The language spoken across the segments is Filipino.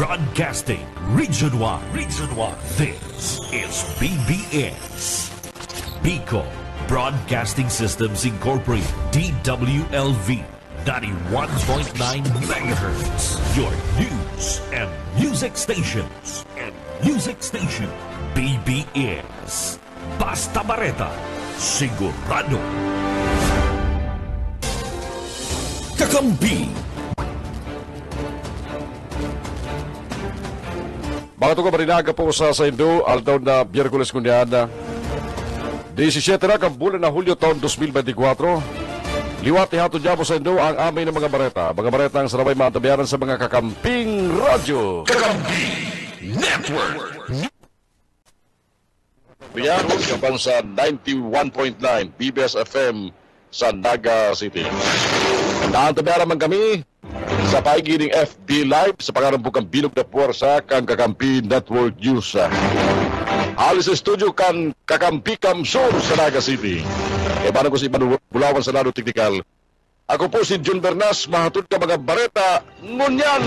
Broadcasting Region 1. Region 1. This is BBS. Bicol Broadcasting Systems Incorporated. DWLV. 91.9 megahertz. Your news and music stations. BBS. Basta Bareta. Sigurado. Kakampi. Mga tuga marinaga po sa Indo, aldaw na Biyerkules kunyada. 17 na kang bulan na Hulyo taon 2024. Liwat ihato dyan po sa Indo ang aming ng mga bareta. Mga bareta ang sarabay matabayaran sa mga kakamping radyo. Kakampi Network. Riyan, kapang sa 91.9 BBS FM sa Naga City. Naantabayaran man kami sa paigiring FB Live sa pangarambukang bilog na puwersa kang Kakampi Network News. Alis sa studio kan Kakampi Kamsur sa Naga City. Paano ko si Bulawan sa Lado Technical. Ako po si John Bernas, mahatod ka mga bareta, ngunyan!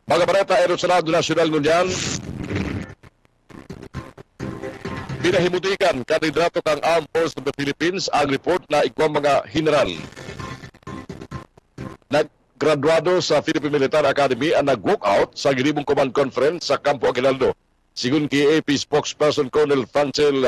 Mga bareta, aeron sa Lado National ngunyan. Pinahimutikan kandidato kang Armed Forces of the Philippines ang report na igwang mga general. Naggraduado sa Philippine Military Academy ang nag-walk out sa Giribong Command Conference sa Campo Aguinaldo. Sigun kay AP spokesperson Colonel Francel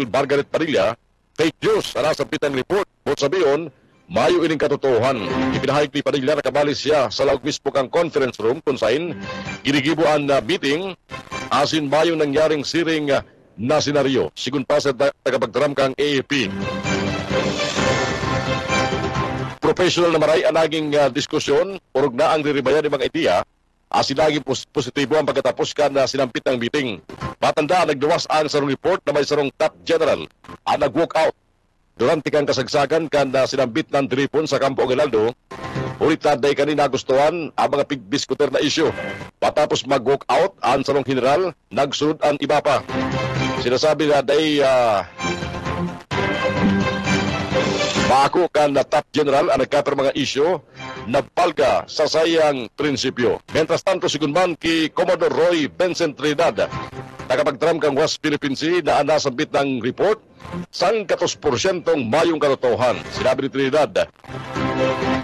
Margaret Padilla, fake news ang nasa pitang report. Bukod sabihin, mayo ining katotohanan. Ipinahayag ni Padilla na kabali siya sa laog mismo kang conference room kung saan ginigibo ang meeting asin mayo nangyaring siring na senaryo. Sigun pa sa tagapagdaram kang AAP. Professional na maray ang naging diskusyon, urog na ang riribayan ng mga ideya, asin naging positibo ang pagkatapos ka na sinampit ng meeting. Matanda, nagduwas ang sarong report na may sarong top general ang nag-walk out. Durante kang kasagsagan kan na sinampit ng tripon sa Campo Aguinaldo, ulit taday kanina gustuhan ang mga pigdiskuter na isyo. Patapos mag-walk out ang sarong general, nagsunod ang iba pa. Sinasabi na day Baako kan na top general ang nagkapir mga isyo na palga sa sayang prinsipyo. Mientras tanto, sigun man ki Commodore Roy Vincent Trinidad, nakapagtram kang West Philippine Sea na nasabit ng report, sang 14% mayong katotohan. Sinabi ni Trinidad,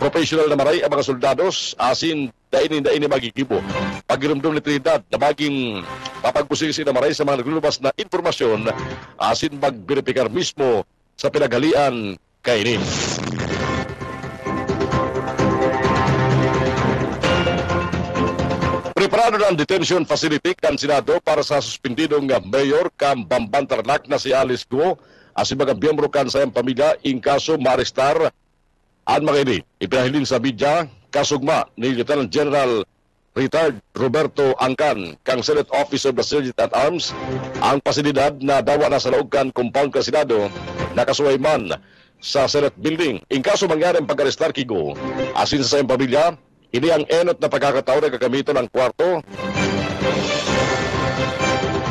professional na maray ang mga soldados, asin dainin magigibo. Pagirumdum ni Trinidad na maging papagbusisi na maray sa mga naglulubas na informasyon, asin magberipikar mismo sa pinaghalian kainin. Preparado na ang detention facility kan Senado para sa suspendidong mayor kan Bamban Tarlac na si Alice Guo as mga biyembro kan sa iyang pamilya in kaso maarestar ang mga ini. Ipinahilin sa media kasugma ni Lieutenant General Retired Roberto Angkan kang Senate Office of the Sergeant at Arms ang pasilidad na dawa na sa loob kan compound kan Senado nakasuway man sa Senate Building. In kaso mangyari ang pag-arestar kigo, asin sa iyong pamilya, ini ang enot na pagkakataon na gagamitan ng kwarto.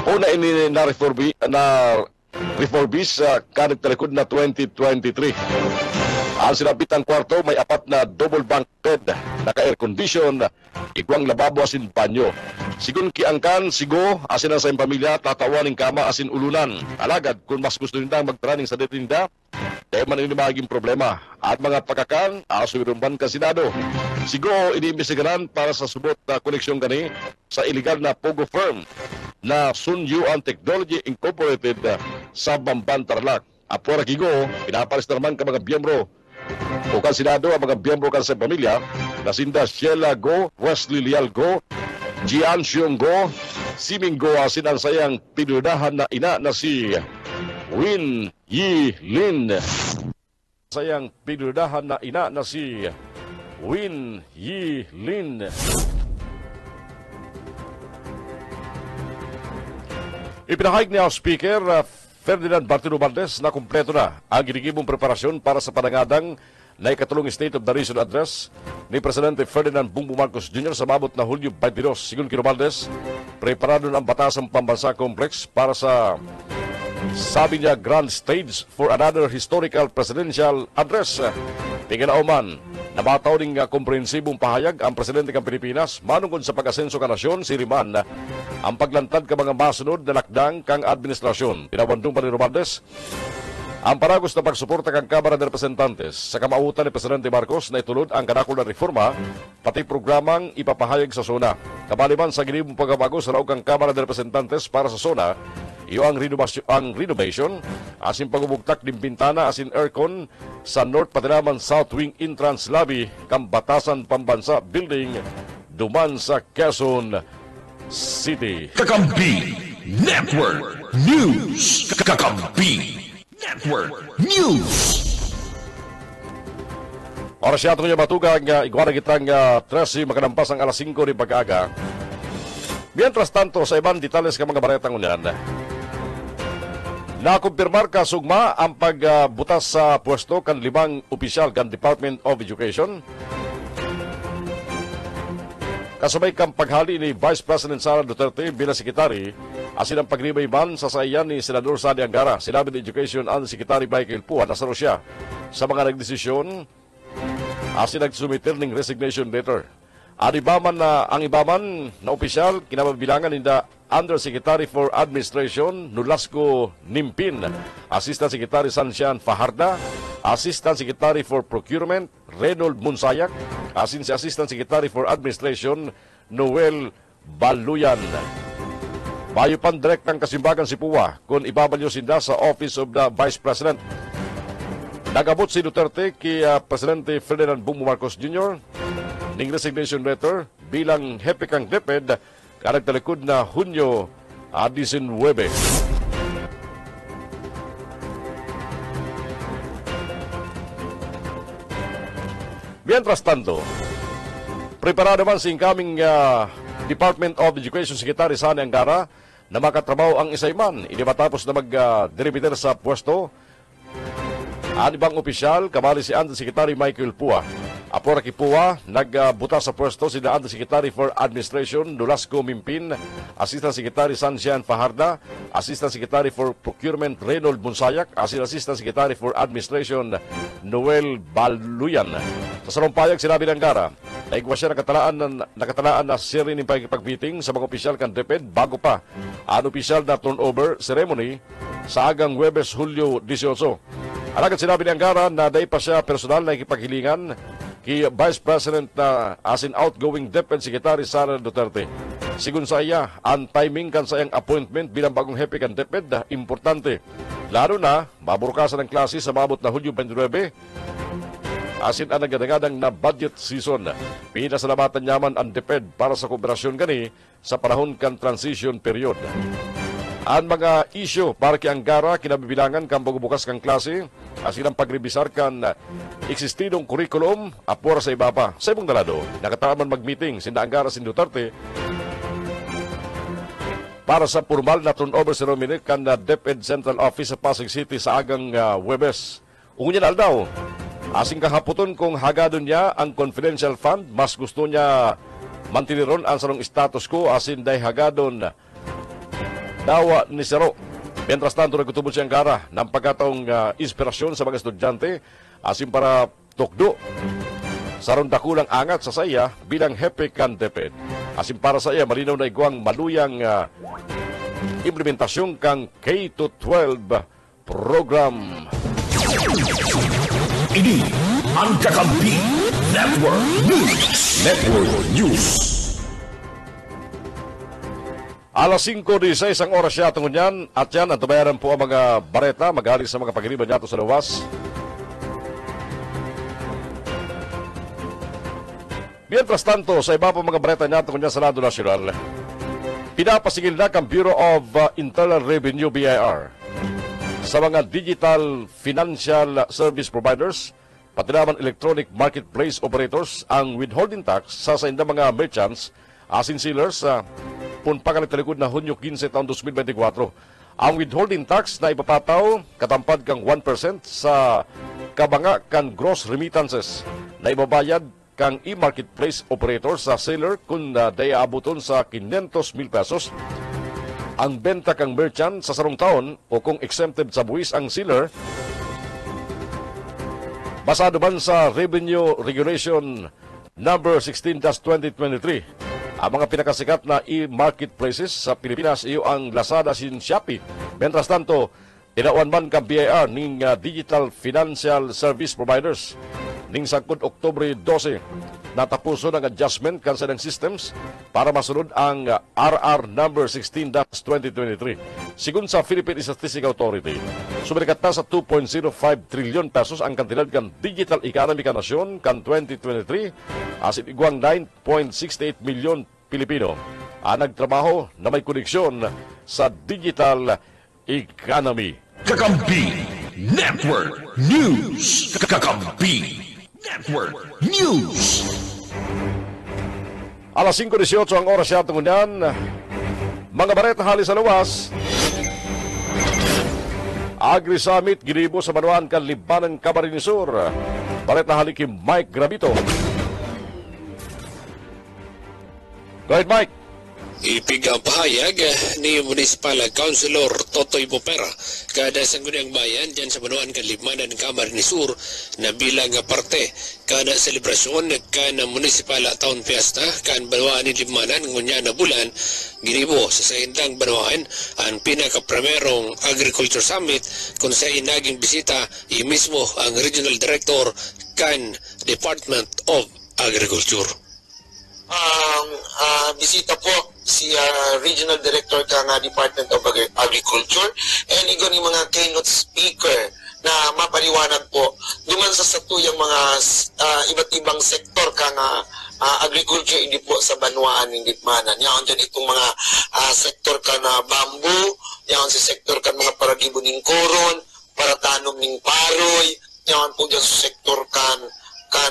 Una ini na refurbish sa kanit na likod na 2023. Ang sinabit ang kwarto, may apat na double bunk bed, naka-air condition, igwang lababo asin banyo. Sigun kiangkan, sigo, asin ang sa iyong pamilya, tatawaning kama asin ulunan. Alagad, kung mas gusto nila magtraning sa detinda, dahil man ini maging problema. At mga pagkakan, asumirumban ka Senado. Sigo, iniimbestigaran para sa subot na koneksyon gani sa illegal na Pogo firm na Sun Yuan Technology Incorporated sa Bamban Tarlac. Apora kigo, pinapalis na naman ka mga biyembro o kan Senado ang mga biyembro kan sa pamilya na sinda Sheila Go, Wesley Lial Go, Jian Xiong Go, Siming Go, asin ang sayang pinunahan na ina na si Win Yi Lin. Sayang pinunahan na ina na si Win Yi Lin. Ipinahayag ni House Speaker Ferdinand Martino Valdez na kumpleto na ang ginigibong preparasyon para sa panangadang na ikatulong State of the Nation Address ni Presidente Ferdinand Bongbong Marcos Jr. sa mabot na Hulyo 22. Sigun kino Valdez, preparado na ang batasang pambansa complex para sa Sabi niya, grand stage for another historical presidential address. Pinginauman, nabataw ning komprehensibong pahayag ang presidente ng Pilipinas manungkod sa pag-asenso ka nasyon, si Riman, ang paglantad ka mga masunod na lakdang kang administrasyon. Pinawandong pa ni Romualdez, ang paragos na pagsuporta kang Kamara de Representantes sa kamautan ni Presidente Marcos na itulod ang kanakol na reforma pati programang ipapahayag sa SONA. Kabaliman sa ginibong pagbabago sa raog kang Kamara de Representantes para sa SONA, iyo ang renovation, asin pagubugtak ng bintana asin aircon sa North Patinaman South Wing Entrance Lobby kang Batasan Pambansa Building duman sa Quezon City. Kakampi Network News. Kakampi Network News. Oras siya ito niya matugang iguana kitang 13 makanampas ang alas 5 ni pag-aga. Mientras tanto, sa ibang detalles ka mga baretang unyan, nakumpirmar ka sugma ang pagbutas sa pwesto kan 5 opisyal kan Department of Education. Kasabay kang paghali ni Vice President Sara Duterte bilang sekretary, asin ang pagribay man sa sayan ni Senador Sani Angara. Sinabi ni Education ang Secretary Michael Pua na siya sa mga nagdesisyon asin nagsumitir ng resignation letter. Ang ibaman na opisyal kinababilangan ni Undersecretary for Administration Nolasco Nimpin, Assistant Secretary Sanshan Fajarda, Assistant Secretary for Procurement Reynold Munsayak, asin si Assistant Secretary for Administration Noel Baluyan. Bayo pan direktang kasimbagan si Pua kung ibabalyo sinda sa Office of the Vice President. Nagabot si Duterte kay Presidente Ferdinand Bongbong Marcos Jr. ning resignation letter bilang hepe kang DepEd karag talikod na Hunyo 19. Mientras tanto, preparado man si incoming Department of Education Secretary Sani Angara na makatrabaho ang isayman. Ini matapos na mag-deribiter sa pwesto. Anibang opisyal, kamali si Undersecretary Michael Pua. Apora ki Pua, nagbuta sa pwesto si Undersecretary for Administration Nolasco Mimpin, Assistant Secretary Sanshan Fajarda, Assistant Secretary for Procurement Reynold Munsayak, Assistant Secretary for Administration Noel Baluyan. Sa sarumpayag sinabi ng Angara, naigwa siya nakatalaan na siri ng pagmeeting sa mga opisyal kan DepEd bago pa ang opisyal na turnover ceremony sa agang Huwebes, Hulyo 18. Alagad sinabi ni Angara na day pa siya personal na ikipaghilingan kay Vice President na asin outgoing DepEd Secretary Sara Duterte. Sigun sa iya, ang timing kan sa iyang appointment bilang bagong hepe kan DepEd importante. Lalo na, maburkasan ng klase sa mabot na Hulyo 29, asin ang nagadangadang na budget season. Pinasalamatan niyaman ang DepEd para sa kooperasyon gani sa panahon kan transition period. Ang mga isyo para kay Angara kinabibilangan kang pagbubukas kang klase, asin ang pagrebisar kan eksistidong kurikulum apor sa iba pa. Sa ibang dalado, nakataaman mag-meeting si Angara sin Duterte para sa formal na turnover ceremony kan DepEd Central Office sa Pasig City sa agang Huwebes. Ungunya na daw, asing kahaputon kung hagadon niya ang confidential fund, mas gusto niya mantiniron ang sarong status quo asin day hagadon dawa ni Sero. Mientras tanto, nagtutubod si Angara ng pagkataong inspirasyon sa mga estudyante asin para tukdo sa rondakulang angat sa saya bilang hepe kan DepEd. Asin para sa iya, malinaw na iguang maluyang implementasyon kang K-12 program. Ini ang Kakampi Network News. Network News. Alas 5:16 ang oras siya tungon yan. At yan, ang tabayaran po ang mga bareta maghali sa mga pagiriban nato sa lawas. Mientras tanto, sa iba po mga bareta nato tungon yan sa Lado Nacional, pinapasigil na ang Bureau of Internal Revenue BIR sa mga digital financial service providers, pati naman electronic marketplace operators ang withholding tax sa inda mga merchants asin sellers punpakan talikod na Hunyo 15 taon 2024. Ang withholding tax na ipapataw katampad kang 1% sa kabanga kan gross remittances na ibabayad kang e-marketplace operator sa seller kung day aabuton sa 500,000 pesos. ang benta kang merchant sa sarong taon o kung exempted sa buwis ang seller, basado man sa Revenue Regulation number 16-2023. Ang mga pinakasikat na e-marketplaces sa Pilipinas iyo ang Lazada sin Shopee. Mientras tanto, inawan man ka BIR ning Digital Financial Service Providers. Ning sagkod Oktubre 12, natapuso ng adjustment kan sa ng systems para masunod ang RR number 16-2023. Sigun sa Philippine Statistics Authority, sumirikat na sa 2.05 trilyon pesos ang kantidad kan digital economy ka nasyon kan 2023 asin iguang 9.68 milyon Pilipino ang nagtrabaho na may koneksyon sa digital economy. Kakampi Network News. Kakampi Network News. Alas 5:18 ang oras siya tungunan. Mga baret hali sa luwas. Agri Summit ginibo sa Banuan kan Libanan, Camarines Sur. Baret na hali kay Mike Gravito. Go ahead, Mike. Ipigang pahayag ni Municipal Councilor Totoy Bopera kada sangguniang bayan dyan sa Banuan Kanlimanan, Camarines Sur na bilang parte kada selebrasyon kana Municipal Town Fiesta kan Banuan Limanan ngunya na bulan ginibo sa saindang Banuan ang pinaka-primerong Agriculture Summit kung sa inaging bisita mismo ang Regional Director kan Department of Agriculture. Bisita po si Regional Director ka nga Department of Agriculture and igon yung mga keynote speaker na mapaliwanag po duman sa satuyang mga iba't ibang sektor ka nga agriculture hindi po sa Banuan ng Limanan. Yaon dyan itong mga sektor ka na bamboo, yaon si sektor ka mga paragibo ng koron, para tanom ng paroy, yaon po dyan sa sektor kan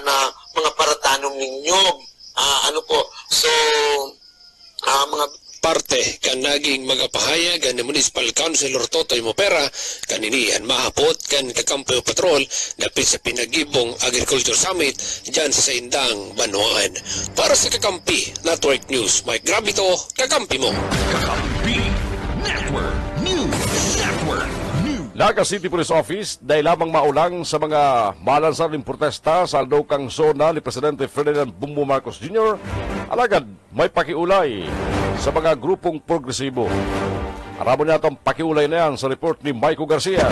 na mga paratanom ng nyog. So, mga parte kan naging magapahayag ni Municipal Councilor Totoy Bopera kaninian mahapot kan Kakampi Patrol dapit sa pinagibong Agriculture Summit dyan sa Saindang, Banuan. Para sa Kakampi Network News, Mike Gravito, Kakampi mo. Kakampi Network News. Network News. Naga City Police Office dahil lamang maulang sa mga malansar ng protesta sa aldokang zona ni Presidente Ferdinand Bongbong Marcos Jr. Alagad may pakiulay sa mga grupong progresibo. Aramo niya itong pakiulay na yan sa report ni Maiko Garcia.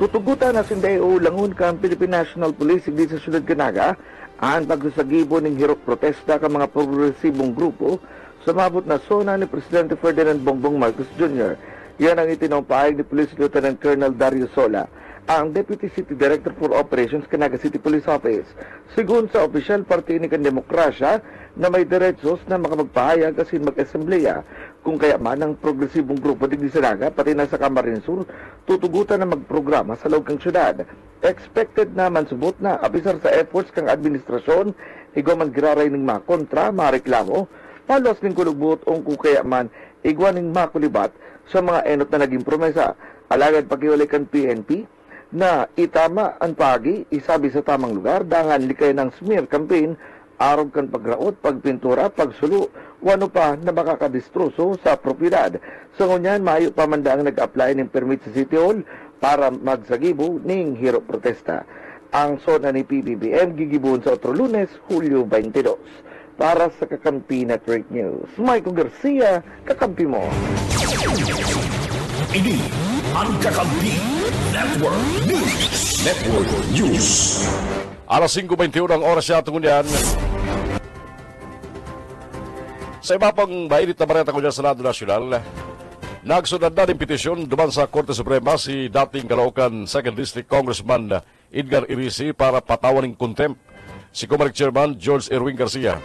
Tutugutan na sinday o langon ka ang Philippine National Police hindi sa sunod kanaga ang pagsasagibo ng hirok protesta ka mga progresibong grupo sa mabot na zona ni Presidente Ferdinand Bongbong Marcos Jr. Yan ang itinampahayag ni Police Lieutenant Colonel Dario Sola, ang Deputy City Director for Operations Canaga City Police Office. Sigun sa opisyal partinik ng demokrasya na may diretsos na makapagpahayag asin mag-assembleya kung kaya man ang progresibong grupo digdi sa Naga pati na sa Camarines Sur tutugutan na magprograma sa loob kang syudad. Expected na mansubot na abisar sa efforts kang administrasyon igwa man giraray ng mga kontra, mga reklamo, palos ng kulugbot o kung kaya man igwa ng makulibat sa mga enot na naging promesa. Alagad pakiwalay kan PNP na itama ang pagi, isabi sa tamang lugar, dangan likay ng smear campaign, arog kan pagraot, pagpintura, pagsulo, wano pa na makakadistroso sa propiedad. Sa ngunyan, mayo pa man daang nag-apply ng permit sa City Hall para magsagibo ng hero protesta. Ang zona ni PBBM gigibon sa otro Lunes, Hulyo 22. Para sa Kakampi Network News, Michael Garcia, Kakampi mo. Ini ang Kakampi Network News. Network News. Alas 5:21 ang oras siya tungon yan. Sa iba pang mainit na bareta ko dyan sa Senado Nacional, nagsunod na ng petisyon duman sa Korte Suprema si dating Caloocan 2nd District Congressman Edgar Irisi para patawan ng contempt si Comelec Chairman George Erwin Garcia.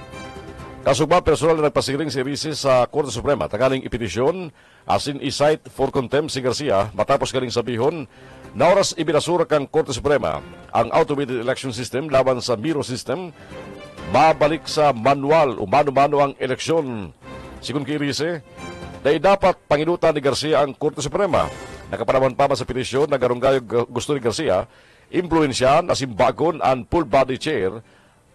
Kasugba personal na nagpasiring si Irisi sa Korte Suprema tanggaling ipetisyon asin i-cite for contempt si Garcia matapos kaning sabihon na oras ibinasura kang Korte Suprema ang automated election system laban sa Miro system, mabalik sa manual o mano-mano ang eleksyon. Sigun kay Irisi, dahil dapat panginutan ni Garcia ang Korte Suprema. Nakapanaman pa sa petisyon na garunggayog gusto ni Garcia, impluensyahan asin bagon ang full body chair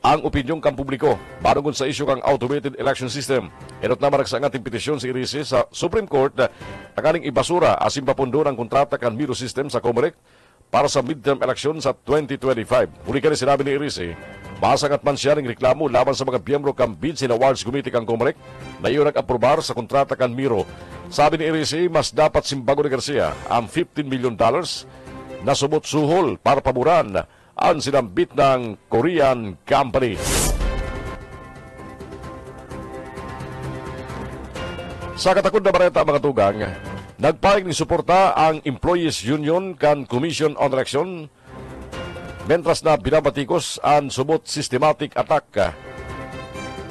ang opinyong kang publiko barungod sa isyu kang automated election system. Inot naman sa ating petisyon si Irise sa Supreme Court na takaning ibasura asin papundo ng kontrata kan Miro system sa Comelec para sa midterm election sa 2025. Muli ka rin sinabi ni Irise, masangat man siya ng reklamo laban sa mga biyembro kang Bids and Awards Committee kang Comelec na iyon nag-aprobar sa kontrata kan Miro. Sabi ni Irise, mas dapat simbago ni Garcia ang $15 million na subot suhol para paboran ang sinambit ng Korean company. Sa katakod na bareta mga tugang, nagpalig ni suporta ang Employees Union kan Commission on Election mentras na binabatikos ang subot systematic attack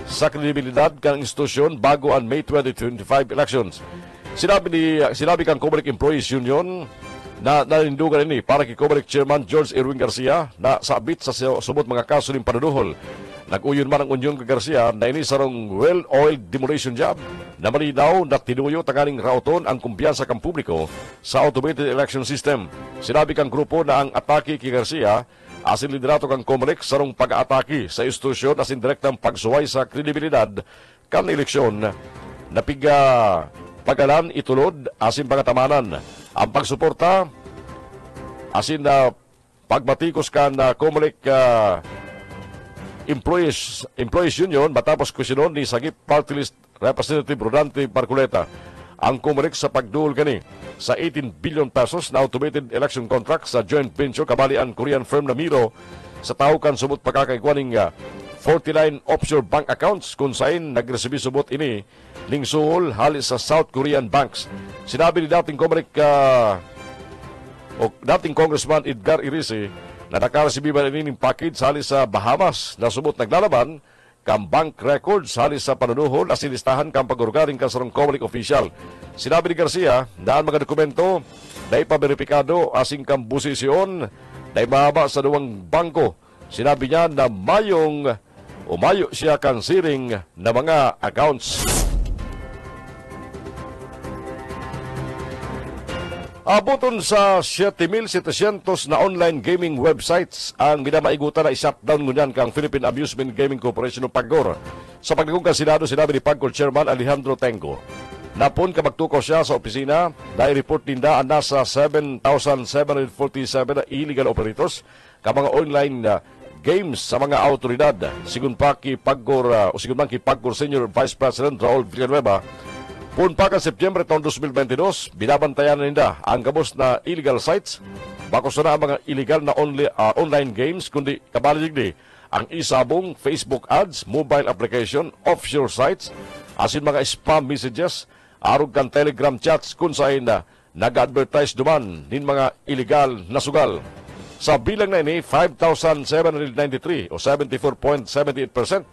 sa kredibilidad kan institusyon bago ang May 2025 elections. Sinabi kang Comelec Employees Union na nanindugan ini para kay Comelec Chairman George Erwin Garcia na sabit sa subot mga kaso ng panunuhol. Nag-uyon man ang unyon kay Garcia na ini sarong well-oiled demolition job na malinaw na tinuyo tanganing rauton ang kumpiyansa kang publiko sa automated election system. Sinabi kang grupo na ang atake kay Garcia asin liderato kang Comelec sarong pag-aatake sa institusyon asin direktang pagsuway sa kredibilidad kan eleksyon na pagalan itulod asin pangatamanan ang pagsuporta asin na pagbatikos kan Comelec Employees Union matapos kwestiyonon ni Sagip Party List Representative Rodante Marculeta ang Comelec sa pagduol kani sa 18 billion pesos na automated election contract sa joint venture kabali ang Korean firm na Miro sa tawag kan subot pagkakaigwaning 49 offshore bank accounts kung saan nagresebi subot ini ning suhol halis sa South Korean banks. Sinabi ni dating Comelec o dating Congressman Edgar Irise na nakaresibi ba ini ng package halis sa Bahamas na subot naglalaban kang bank records halis sa panunuhol at silistahan kang pag-urgaring kasarong Comelec official. Sinabi ni Garcia na ang mga dokumento na ipaberipikado asing kang busisyon na ibaba sa duwang bangko. Sinabi niya na mayo siya kan siring na mga accounts. Abuton sa 7,700 na online gaming websites ang ginamaigutan na i-shutdown ngunyan kang Philippine Amusement Gaming Corporation o PAGCOR. Sa pagdagong kan Senado, sinabi ni PAGCOR Chairman Alejandro Tengo. Napon ka magtukaw siya sa opisina na i-report ninda ang nasa 7,747 na illegal operators ka mga online games sa mga autoridad. Sigun man ki PAGCOR Senior Vice President Raul Villanueva, punpa ka Setyembre taon 2022, binabantayan na ninda ang gabos na illegal sites. Bakos na ang mga illegal na online games, kundi kabalig ni ang isabong Facebook ads, mobile application, offshore sites, asin mga spam messages, arog kan Telegram chats kung saan na nag-advertise duman nin mga illegal na sugal. Sa bilang na ini, 5,793 o 74.78%.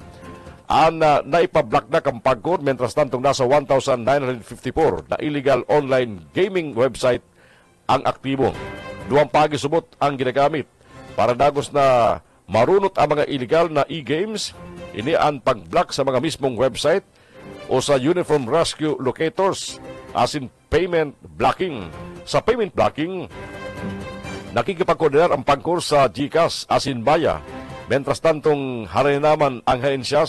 Naipablock na kang PAGCOR mentras tantong nasa 1,954 na illegal online gaming website ang aktibo. Duwang pagisubot ang ginagamit para dagos na marunot ang mga illegal na e-games. Ini ang pag-block sa mga mismong website o sa uniform rescue locators asin payment blocking. Sa payment blocking, nakikipag-coordinar ang PAGCOR sa GCash asin Maya. Mentras tantong haray naman ang ahensya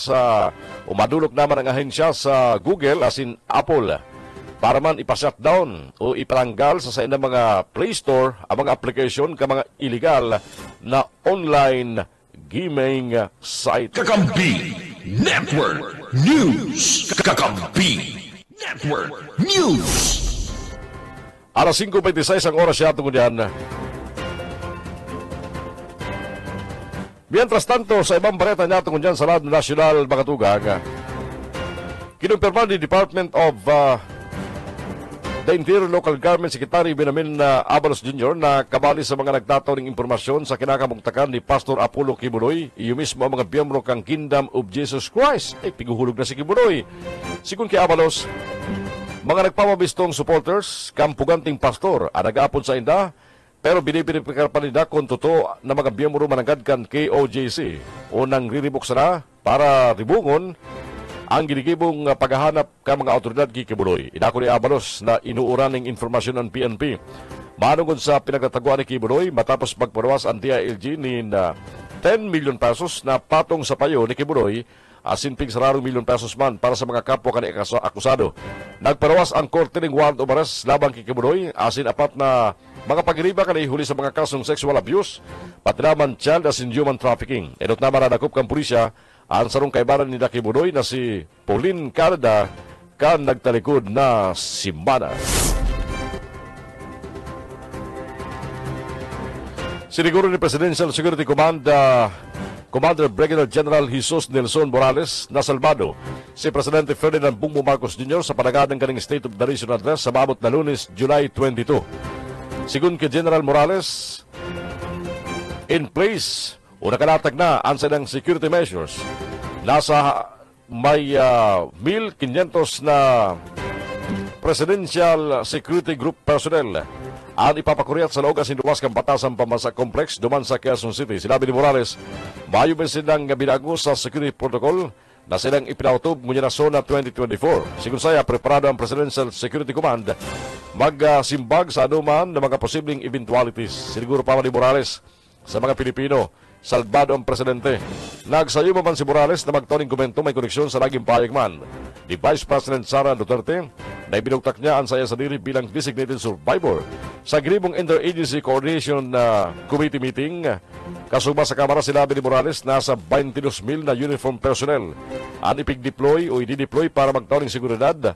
madulok naman ang ahensya sa Google asin Apple para man ipa-shutdown o iparanggal sa inang mga Play Store ang mga application ka mga illegal na online gaming site. Kakampi Network News. Kakampi Network News. Alas 5:26 ang oras siya tungkol yan. Mientras tanto, sa ibang bareta niya tungkol dyan sa Lado National mga tugang, kinumpirma ni Department of the Interior Local Government Secretary Benjamin Abalos Jr. na kabali sa mga nagtataw ng impormasyon sa kinakamugtakan ni Pastor Apollo Kibuloy, iyo mismo ang mga biyembro kang Kingdom of Jesus Christ. Piguhulog na si Kibuloy. Sigun kay Abalos, mga nagpamabistong supporters, kampuganting pastor, nag-aapon sa inda, pero binibiripikar pa nila kung totoo na mga biyembro manangad kan KOJC o nang riribok sana para ribungon ang ginigibong paghahanap ka mga autoridad kay Kibuloy. Inako ni Abalos na inuuran ng informasyon ng PNP. Manungod sa pinagtataguan ni Kibuloy matapos pagparuwas ang DILG ni 10 million pesos na patong sa payo ni Kibuloy asin pig 10 million pesos man para sa mga kapwa kani akusado. Nagparawas ang korte ng warrant of arrest labang kay Kibuloy asin apat na mga pagiriba kani huli sa mga kasong sexual abuse, pati naman child as in human trafficking. Edot naman na nakop kang pulisya ang sarong kaibaran ni Kibuloy na si Pauline Canada kan nagtalikod na simbana. Siniguro ni Presidential Security Command Commander Brigadier General Jesus Nelson Morales na salbado si Presidente Ferdinand Bongbong Marcos Jr. sa panagadang kaning State of the Nation Address sa maabot na Lunes, July 22. Sigun kay General Morales, in place o nakalatag na ang silang security measures. Nasa may 1,500 na Presidential Security Group personnel ang ipapakuryat sa loob asin luwas kang batasan pamasa complex duman sa Quezon City. Sinabi ni Morales, mayo ba silang binago sa security protocol na silang ipinautob ngunit na SONA 2024. Sigun saya, preparado ang Presidential Security Command magsimbag sa anuman na mga posibleng eventualities. Siniguro pa ni Morales sa mga Pilipino, salbado ang presidente. Nagsayo man si Morales na magtuning komento may koneksyon sa laging payagman ni Vice President Sara Duterte na ibinugtak niya ang saya sa diri bilang designated survivor sa gribong Interagency Coordination Committee meeting. Kasuma sa Kamara, sinabi ni Morales nasa 22,000 na uniform personnel ang ipig-deploy o i-deploy para magtuning seguridad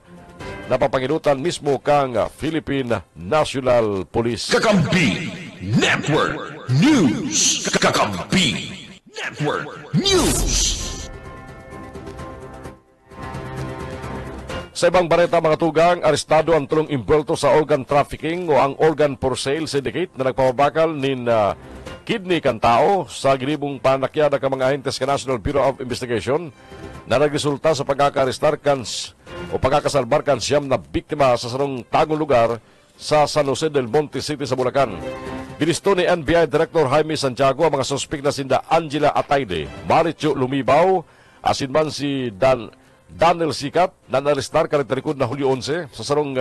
na papanginutan mismo kang Philippine National Police. Kakampi Network News. Kakampi Network News. Sa ibang balita mga tugang, arestado ang tulong imbwelto sa organ trafficking o ang organ for sale syndicate na nagpapabakal nin kidney kan tao sa ginibong panakyada ka mga ahentes ka National Bureau of Investigation na nagresulta sa pagkakarestar kan o pagkakasalbar kan siyam na biktima sa sarong tagong lugar sa San Jose del Monte City sa Bulacan. Ginisto ni NBI Director Jaime Santiago ang mga suspek na sinda Angela Atayde, Maricho Lumibaw, asin man si Daniel Sikat na narestar karagtarikod na Hulyo 11 sa sarong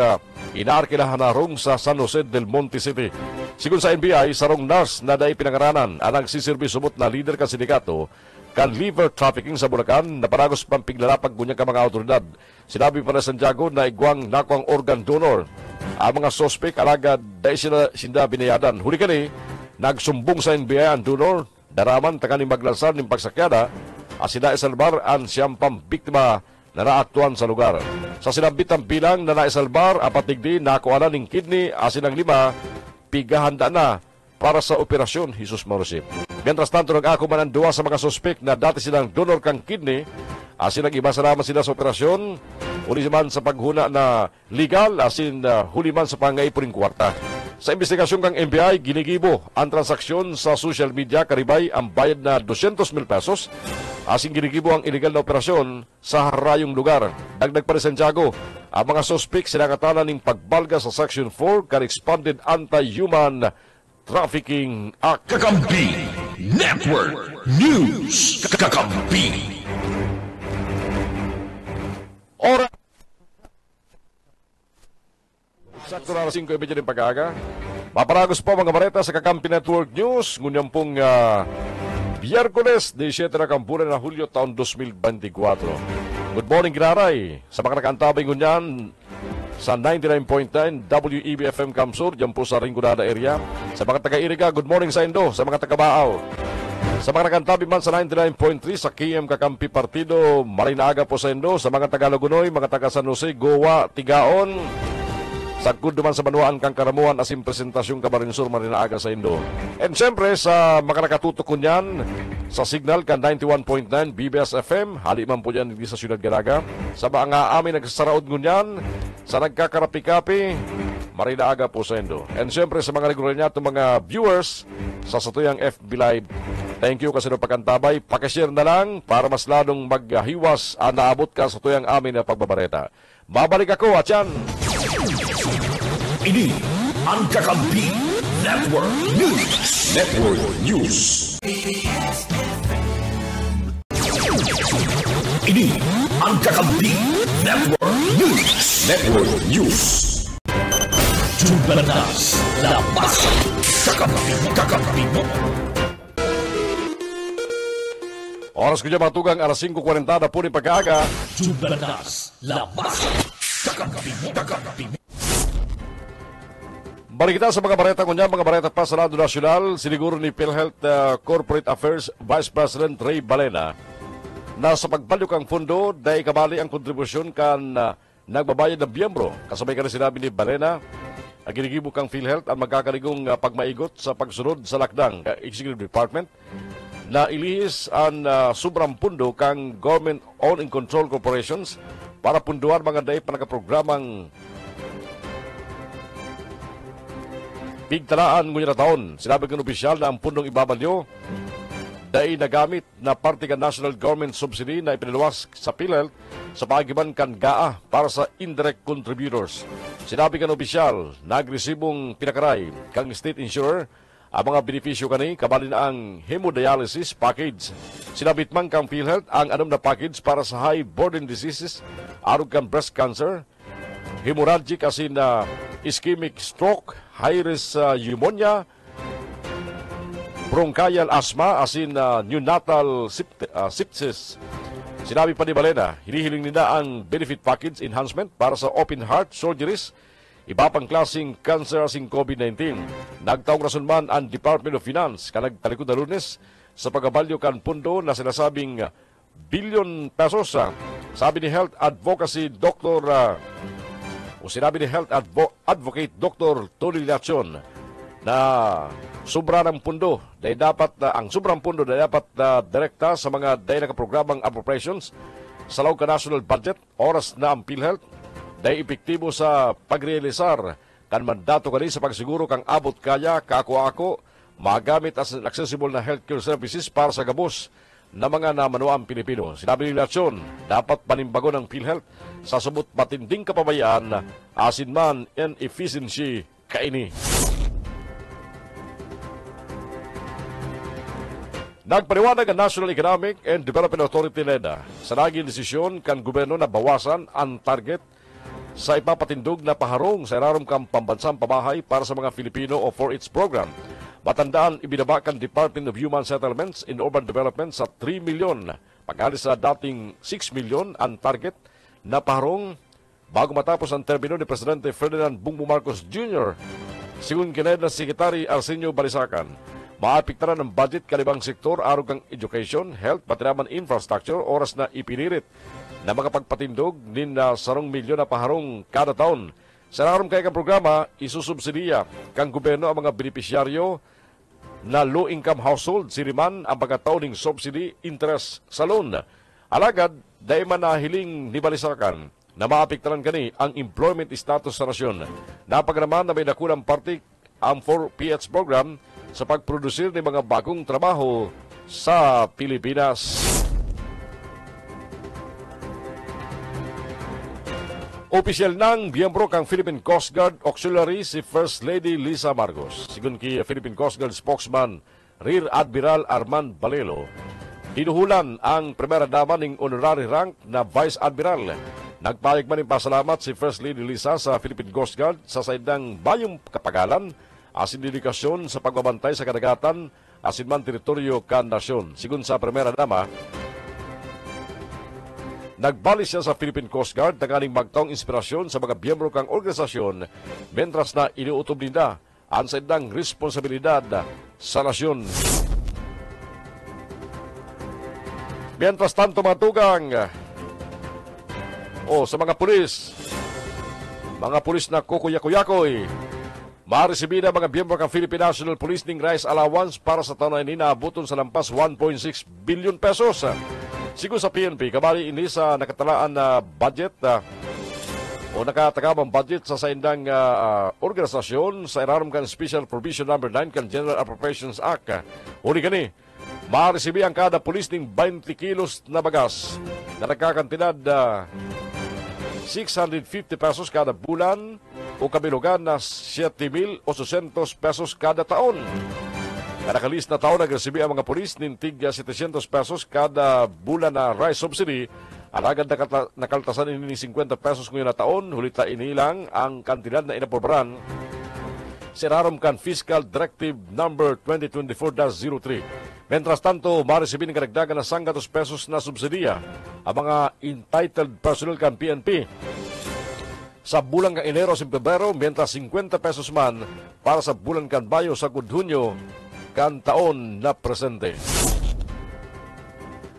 inaarkilahan na rong sa San Jose del Monte City. Sigun sa NBI, sarong nurse na dahi pinangaranan ang nagsisirbi sumot na leader kan sindikato kan liver trafficking sa Bulacan na paragos pampiglalapag gunya ka mga autoridad. Sinabi pa na Santiago na igwang nakuang organ donor ang mga sospek alagad dahil sinda binayadan. Huli kani, nagsumbong sa NBI ang donor, daraman takaning maglansar ng pagsakyada, asina isalbar ang siyam biktima na naaktuan sa lugar. Sa sinabit ang bilang na naisalbar, apatigdi nakuha ng kidney, asinang 5, pigahanda na para sa operasyon Jesus Morrissey. Mientras tanto, nag-ako man ang 2 sa mga sospek na dati silang donor kang kidney, asin nag-iba sa naman sila sa operasyon, uli man sa paghuna na legal, asin huli man sa pangaipuning kwarta. Sa investigasyon kang NBI, ginigibo ang transaksyon sa social media, karibay ang bayad na 200,000 pesos, asin ginigibo ang illegal na operasyon sa harayong lugar. Dagdag pa rin Santiago, ang mga sospek sinakatanan ng pagbalga sa Section 4 kan Expanded Anti-Human Trafficking Act. Kakampi Network News. Kakampi. Ora. Sakto na 5:30 ng pag-aga. Maparagos po mga bareta sa Kakampi Network News. Ngunyan pong Biyerkules, 17 na kampunan na Hulyo taon 2024. Good morning, Ginaray. Sa mga nakaantabay ngunyan sa 99.9 WEB-FM Kamsur, dyan po sa Rinconada area. Sa mga taga-Iriga, good morning sa Indo. Sa mga taga-Baaw. Sa mga nakantabi man sa 99.3 sa KM Kakampi Partido, Marinaaga po sa Indo. Sa mga taga-Lagunoy, mga taga-San Jose, Goa, Tigaon. Sagkod naman sa Manuaan kang Karamuan asim presentasyong Kabarinsur Marinaaga sa Indo. And siyempre sa mga nakatutok ko niyan sa signal kan 91.9 BBS FM, hali man po yan hindi sa Syudad Garaga. Sa mga amin nagsasaraod ngunyan, sa nagkakarapi-kapi, Marinaaga po sa Indo. And siyempre sa mga regular niya itong mga viewers sa satuyang FB Live, thank you kasi ng pagkantabay. Pakishare na lang para mas lalong maghiwas naabot ka sa tuyang amin na pagbabareta. Babalik ako at yan. Ini ang Kakampi Network News. Network News. Ini ang Kakampi Network News. Network News. Jumbanas, lapas, Kakampi mo. Oras ko dyan matugang alas 5.40 na po ni pag-aaga. Jugadas, labas, kakampi. Balik kita sa mga bareta kunya, mga bareta pa sa Lado Nasyonal, siniguro ni PhilHealth Corporate Affairs Vice President Ray Balena na sa pagbalyo kang fundo, dahil kabali ang kontribusyon kan nagbabayad ng biyembro. Kasabay ka na sinabi ni Balena, ang ginigibo kang PhilHealth ang magkakarigong pagmaigot sa pagsunod sa lakdang Executive Department na ilihis ang sobrang pundo kang government-owned and controlled corporations para punduan mga day pa nakaprogramang bigtalaan ngunit na taon. Sinabi ng opisyal na ang pundong ibabalyo dahil nagamit na parte kan national government subsidy na ipiniluwas sa PhilHealth sa pagiban kan GAA para sa indirect contributors. Sinabi ng opisyal, nagresibong pinakaray kang state insurer ang mga benepisyo kani kabali na ang hemodialysis package. Sinabit man kang PhilHealth ang anong na package para sa high burden diseases, arog kang breast cancer, hemorrhagic asin na ischemic stroke, high-risk pneumonia, bronchial asthma, asin neonatal sepsis. Sinabi pa ni Balena, hinihiling nila ang benefit package enhancement para sa open heart surgeries, iba pang klaseng cancer asin COVID-19. Nagtaong rason man ang Department of Finance kanagtalikod na Lunes sa pagabalyo kan pundo na sinasabing billion pesos. Sabi ni Health Advocacy Dr. Sinabi ni Health Advocate Dr. Tony Lacion na sobra ng pundo dahil dapat ang sobrang pundo dahil dapat direkta sa mga dahil nakaprogramang appropriations sa law ka national budget. Oras na ang PhilHealth dahil epektibo sa pagrealisar kan mandato kani sa pagsiguro kang abot kaya kako-ako magamit as accessible na healthcare services para sa gabos na mga namanuang Pilipino. Sinabi ni Lacion, dapat panimbago ng PhilHealth sa subot matinding kapabayaan, asin man and efficiency kaini. Nagpaliwanag ang National Economic and Development Authority NEDA sa naging desisyon kan gobyerno na bawasan ang target sa ipapatindog na paharong sa irarom kang pambansang pabahay para sa mga Filipino o for its program. Matandaan, ibinaba kan Department of Human Settlements and Urban Development sa 3 milyon, pag-alis sa dating 6 milyon ang target na paharong bago matapos ang termino ni Presidente Ferdinand Bongbong Marcos Jr. Sigun kined na Secretary Arsenio Balisacan, maapektaran ng budget kalibang sektor arog ang education, health, pati naman infrastructure, oras na ipinirit na makapagpatindog nin na 1 milyon na paharong kada taon. Sa naroon kaya kang programa, isusubsidiya kang gobyerno ang mga benepisyaryo na low-income household, siriman ang pagkatauning subsidy interest sa loan. Alagad, dahil man nahiling ni Balisacan na maapektaran kani ang employment status sa nasyon. Napaganaman na may nakulang partik ang 4PH program sa pagprodusir ng mga bagong trabaho sa Pilipinas. Opisyal ng biyembro kang Philippine Coast Guard Auxiliary si First Lady Lisa Marcos. Sigun ki Philippine Coast Guard spokesman Rear Admiral Armand Balelo, hinuhulan ang primera dama ng honorary rank na Vice Admiral. Nagpayag man ng pasalamat si First Lady Lisa sa Philippine Coast Guard sa saydang bayong kapagalan, asin dedikasyon sa pagbabantay sa kadagatan, asin man teritoryo kan nasyon. Sigun sa primera dama, nagbalik siya sa Philippine Coast Guard na galing magtaong inspirasyon sa mga biyembro kang organisasyon mentras na iniutob nila ang saydang responsibilidad sa nasyon. Mientras tanto matugang sa mga pulis na kukuyakoy, maresibida mga biyembro kang Philippine National Police ning rice allowance para sa taon na ini na abuton sa lampas 1.6 billion pesos. Sigo sa PNP, kabali ini sa nakatalaan na budget o nakatagamang budget sa saindang organisasyon sa irarom kan Special Provision No. 9 kan General Appropriations Act. Uli kani, maaresibi ang kada pulis ning 20 kilos na bagas na nagkakantidad 650 pesos kada bulan o kabilugan na 7,800 pesos kada taon. Nakalis na taon nagresibi ang mga pulis nin tigya 700 pesos kada bulan na rice subsidy. Alagad nakaltasan ini 50 pesos ngayon na taon. Hulita inilang ang kantidad na inaprobaran. Sirarom kan Fiscal Directive No. 2024-03. Mientras tanto, maresibin ng karagdagan na 100 pesos na subsidiya ang mga entitled personnel kan PNP sa bulan ng Enero sa Pebrero, mientras 50 pesos man para sa bulan kan Mayo sa Hunyo kan taon na presente.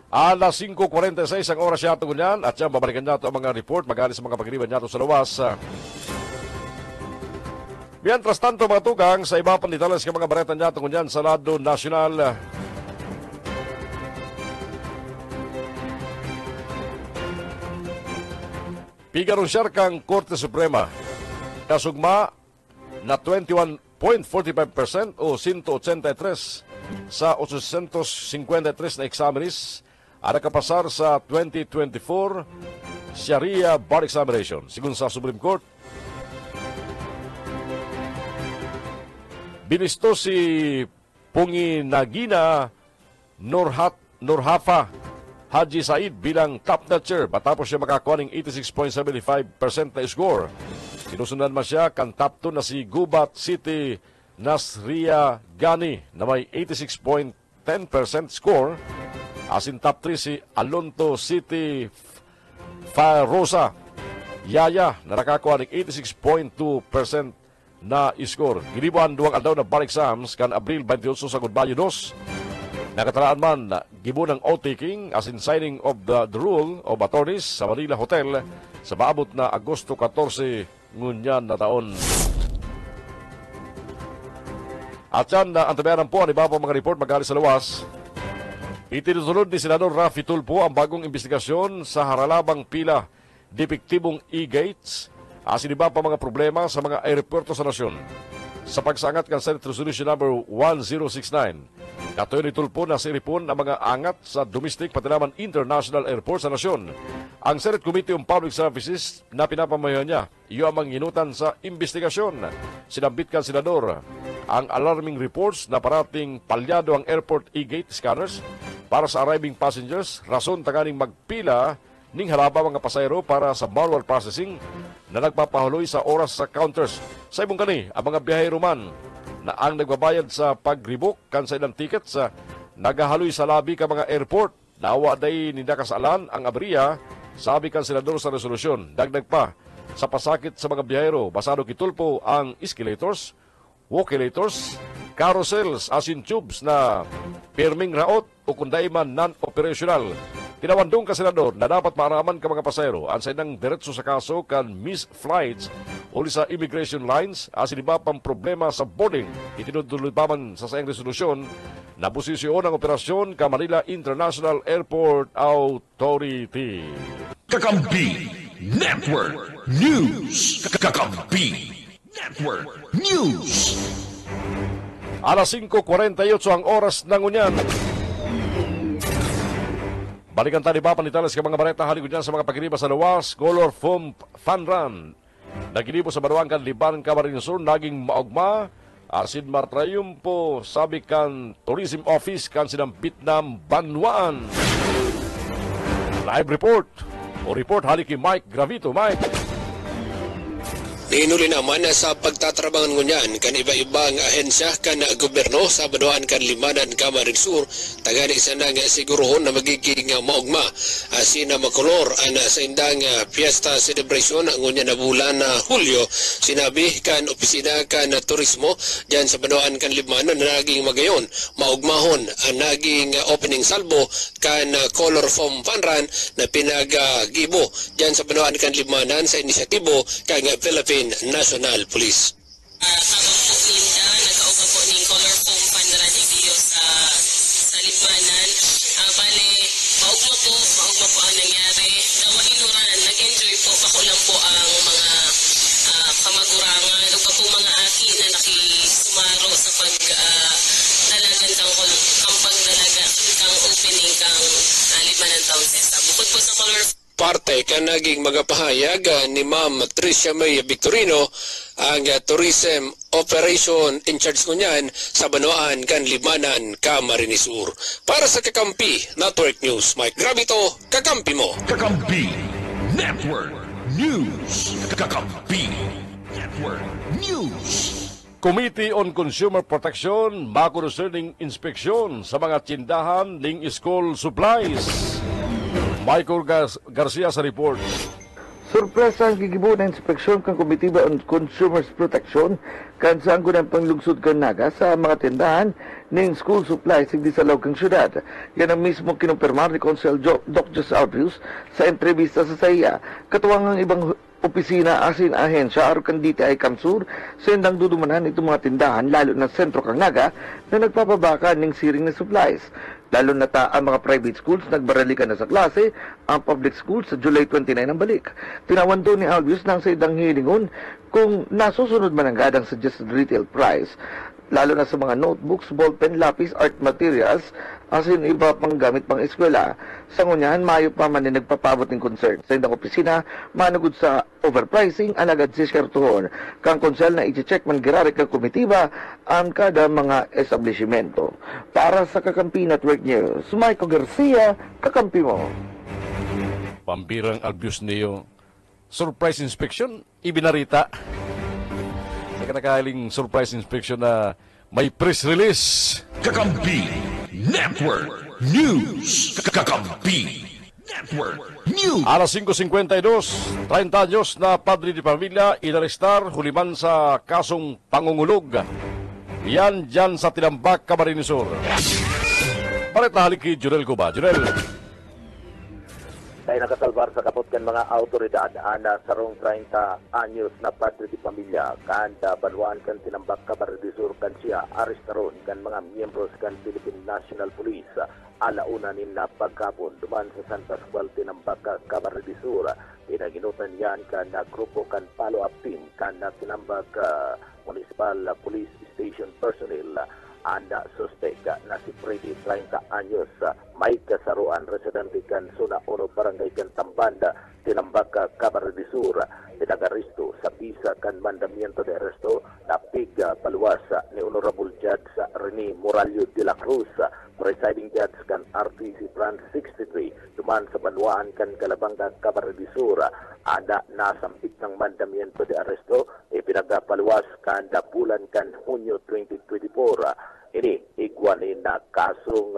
Alas 5:46 ang oras yato ngunyan at siya babalikan nato ang mga report mag-alis sa mga pagriban nato sa lawas. Mientras tanto mga tugang sa iba pang detalles ng mga bareta nato ngunyan sa lado nasyonal. Pigarunsar kang Korte Suprema kasugma na 21.45% o 183 sa 853 na examinees ang nakapasar sa 2024 Sharia Bar Examination. Sigun sa Supreme Court, binisto si Punginagina Nurhafa Haji Said bilang top notcher matapos siya makakuha ng 86.75% na score. Sinusundan man siya kan top 2 na si Gubat City Nasria Gani na may 86.10% score. Asin top 3 si Alonto City Farosa Yaya na nakakuha ng 86.2% na score. Ginibuan duwang adlaw na bar exams kan Abril 28 sa Gudbayo 2. Nakataraan man gibo ng outtaking as in signing of the rule of attorneys sa Manila Hotel sa maabot na Agosto 14 ngunyan na taon. At yan na antabayanan po ang iba po mga report magaling sa lawas. Itinusunod ni Senador Raffy Tulfo ang bagong investigasyon sa haralabang pila depektibong e-gates as in iba pa mga problema sa mga aeroporto sa nasyon. Sa pagsangat ng Senate Resolution number 1069, katuyo ni Tulfo na siripon ang mga angat sa domestic pati naman international airports sa nasyon. Ang Senate Committee on Public Services na pinapamayahan niya, iyo ang manginutan sa investigasyon. Sinambit kan Senador ang alarming reports na parating palyado ang airport e-gate scanners para sa arriving passengers, rason tanganing magpila ning halaba mga pasayro para sa manual processing na nagpapahuloy sa oras sa counters. Sa ibong kani, ang mga biyahero man na ang nagbabayad sa pag-rebook kan sa ilang ticket sa nagahaloy sa labi ka mga airport, nawa day nindakasalan ang abriya, sabi kan Senador sa resolusyon. Dagdag pa, sa pasakit sa mga biyahero, basado kitulpo ang escalators, walk-elators, carousels, asin tubes na pirming raot o kunday man non-operational. Tinawandong ka Senador na dapat maaraman ka mga pasayro ang sa inang diretso sa kaso kan missed flights o sa immigration lines asin iba pang problema sa boarding. Itinutuloy pa man sa sayang resolusyon na posisyon ang operasyon ka Manila International Airport Authority. Kakampi Network News. Kakampi Network News. Alas 5:48 ang oras ng unyan. Balikan tali ba panitalas ka mga bareta haligod dyan sa mga pagkiriba sa lawas, Color Foam Fun Run. Nagilibo sa Baruang kan Liban Camarines Sur, naging maugma. Asin Martrayum po, sabi kan Tourism Office kan sinampit ng Banwaan. Live report haliki Mike Gravito. Mike. Ninuli naman sa pagtatrabangan ngunyan kan iba-ibang ahensya kan gobyerno sa Banuan kan Limanan Camarines Sur tagani isa na nga sigurohon na magiging maugma asin na makolor ana sa indang fiesta celebration ngunyan na bulan na Hulyo. Sinabi kan opisina kan turismo diyan sa Banuan kan Limanan na naging magayon maugmahon ang naging opening salvo kan Color Foam Fun Run na pinagagibo diyan sa Banuan kan Limanan sa inisyatibo kan Philippine National Police. Sabang po Linda, nagkauga po ng Color Foam Fun Run video sa Limanan. Bale, maugma po ang nangyari. Dawa inuran, nag-enjoy po, pakulang po ang mga kamagurangan o po mga aki na nakisumaro sa pagdalagan kang pagdalaga kang opening kang Limanan Town Cesta. Bukod po sa Color Parte ka naging magapahayag ni Ma'am Tricia May Victorino ang tourism operation in charge ngunyan sa Banuan kan Limanan Camarines Sur. Para sa Kakampi Network News, Mike Gravito, Kakampi mo. Kakampi Network News. Kakampi Network News. Committee on Consumer Protection makunusuning inspeksyon sa mga tindahan ning school supplies. Michael Garcia sa report. Surpresa ang gigibo na inspeksyon kang Komitiba on Consumers Protection kan saan ko ng panglungsod kan naga sa mga tindahan ng school supplies hindi sa lawag kang syudad. Yan ang mismo kinumpirmar ni Consul Doc Jus Albius sa entrevista sa saya. Katuwang ang ibang opisina asin ahensya aron kan DTI Kamsur sa indang dudumanan itong mga tindahan lalo na sentro kang naga na nagpapabaka ng siring na supplies. Lalo na ang mga private schools nagbaralikan na sa klase, ang public schools sa July 29 ang balik. Tinawan doon ni Albius nang sa idang hilingon kung nasusunod man ang gadang suggested retail price, lalo na sa mga notebooks, ballpen, lapis, art materials, asin iba pang gamit pang eskwela. Sa ngunyahan, mayo pa man na nagpapabot ng concern. Sa indang opisina, manugod sa overpricing, alagad si Shertuhon. Kang konsel na i-check man girarik ng komitiba ang kada mga establishmento. Para sa Kakampi Network News, Michael Garcia, Kakampi mo. Pambirang Albius niyo. Surprise inspection, ibinarita. Nakakaling surprise inspection na may press release. Kakampi Network News. Kakampi Network News. Alas 5:52, 30 anyos na padre de pamilya inarestar huliman sa kasong pangungulog. Yan dyan sa Tinambak, Camarines Sur. Palit na halik kay Jurel Cuba. Jurel. Kaya nakasalbar sa kapot kan mga autoridad ana sarong 30 anyos na padre de pamilya kanda baluan kan Tinambak Camarines Sur kan siya arestaron kan mga miyembros kan Philippine National Police alauna nin na pagkapon duman sa San Pascual Tinambak Camarines Sur. Pinaginutan yan kan na grupo kan follow-up team kan na Tinambak Municipal Police Station personnel. Anda suspek na si Freddy 30 anyos may kasaruan residente kan Suna 1 Barangay kan Tambanda Tinambak Camarines Sur pinagaristo sa pisa kan mandamiento de arresto na piga paluwas ni Honorable Judge Rene Moralio de la Cruz presiding judge kan RTC Branch 63 duman sa Banwaan kan Calabanga Camarines Sur ada nasampit ng mandamiento de arresto pinagapaluwas kan dapulan kan Hunyo 2024 ini igwanin na kasong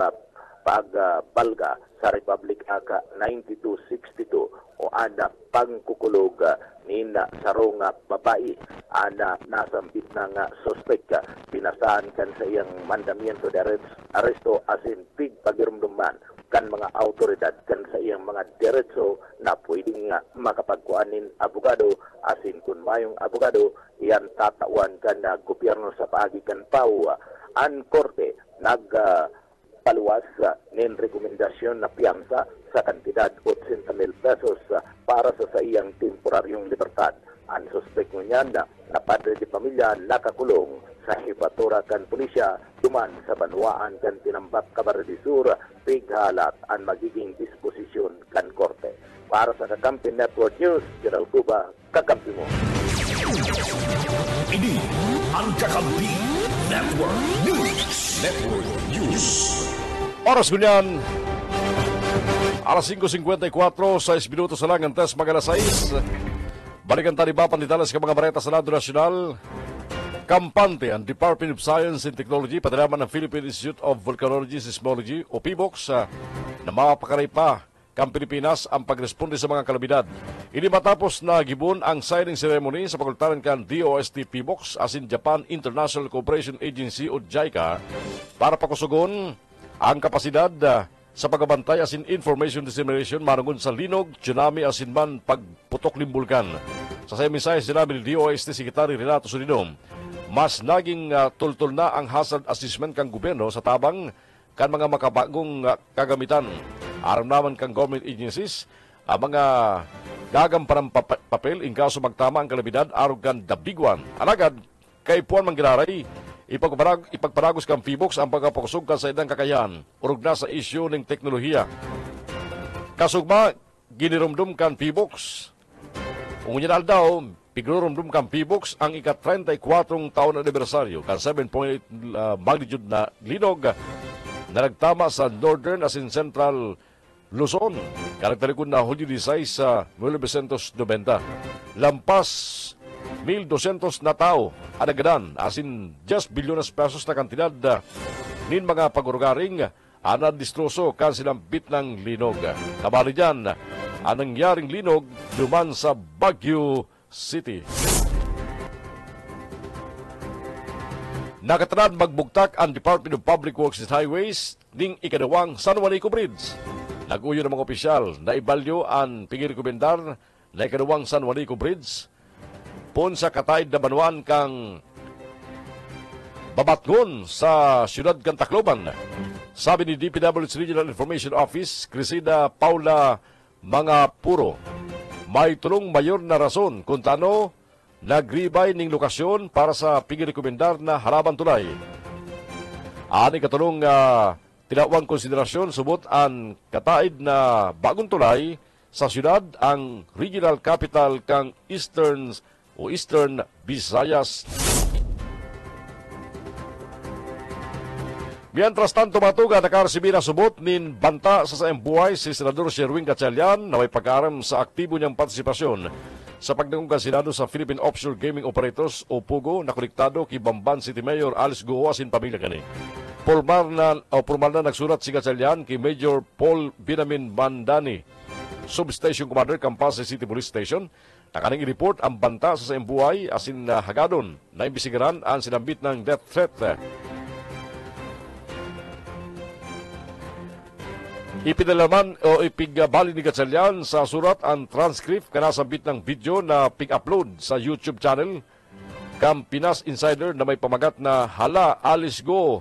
pagbalga sa Republic Act 9262 o ana pangkukulog ni na sarong babae ana nasambit na nga suspek pinasahan kan sa iyang mandamiento de arresto asin pig pagirumduman kan mga autoridad kan sa iyang mga diretso na pwedeng makapagkuanin abogado asin kun mayong abogado iyan tatawan kan na gobyerno sa paagi kan PAW ang korte paluwas nin rekomendasyon na piyansa sa kantidad 80,000 pesos para sa iyang temporaryong libertad. Ang suspek niyan na padre de pamilya nakakulong sa hibatura kan pulisya duman sa Banwaan kan Tinambak Camarines Sur pighalat ang magiging disposisyon kan korte. Para sa Kakampi Network News, General Cuba, kakampi mo. Ini ang Kakampi Network News. Network News. Oras ganyan. Alas 5:54, 6 minutos na lang ang test mga alas 6. Balikan tani ba panditalas ka mga bareta sa lado nasyonal. Kampante ang Department of Science and Technology patalaman ng Philippine Institute of Volcanology and Seismology o PBOX na mapakaray pa kang Pilipinas ang pagresponde sa mga kalamidad. Ini matapos na gibon ang signing ceremony sa pagultaran kan DOST PBOX asin Japan International Cooperation Agency o JICA para pakusugon ang kapasidad sa pagbantay asin information dissemination manungon sa linog, tsunami asin man pagputok ng bulkan. Sa mensahe sinabi ni DOST Secretary Renato Sorinom, mas naging tultol na ang hazard assessment kang gobyerno sa tabang kan mga makabagong kagamitan. Aram naman kang government agencies, ang mga gagampan ng papel in kaso magtama ang kalamidad aron kan dabigwan. Alagad, kay Puan Manggiraray, ipagparagos kang PBOX ang pagkapakusog kan sa idang kakayahan, urog na sa isyu ng teknolohiya. Kasugma, ginirumdum kan PBOX. Ungunyan daw, pigurumdum kan PBOX ang ika-34 taon na anibersaryo kan 7.8 magnitude na linog na nagtama sa Northern asin Central Luzon. Karakterikon na Hulyo 16 sa 1990. Lampas 1,200 na tao anagadan asin 10 bilyones pesos na kantidad nin mga pagurugaring anad distroso kan sinambit ng linog. Kabali dyan, ang nangyaring linog duman sa Baguio City. Nakatanad magbugtak ang Department of Public Works and Highways ning ikadawang San Juanico Bridge. Naguyo ng mga opisyal na ibalyo ang pingirikubendar na ikadawang San Juanico Bridge pon sa kataid na banuan kang babatngon sa siyudad kan Tacloban. Sabi ni DPWH Regional Information Office, Crisida Paula Mangapuro, may tulong mayor na rason kung tano nagribay ning lokasyon para sa pingirikubendar na haraban tulay. Ani katulong tinawang konsiderasyon subot ang kataid na bagong tulay sa siyudad ang regional capital kang Eastern Visayas. Mientras tanto matuga nakaresibir ang subot nin banta sa buhay si Senador Sherwin Gatchalian na may pag-aram sa aktibo niyang partisipasyon sa pagdungong kansilado sa Philippine Offshore Gaming Operators o PUGO na konektado kay Bamban City Mayor Alice Guo asin pamilya kani. Formal na nagsurat si Gatchalian kay Major Paul Binamin Mandani, Substation Commander Campasay City Police Station, na kaning i-report ang banta sa buhay asin hagadon na imbisigaran ang sinambit ng death threat. Ipinalaman o ipigbali ni Gatchalian sa surat ang transcript kanasambit ng video na pig-upload sa YouTube channel kang Pinas Insider na may pamagat na hala Alice Go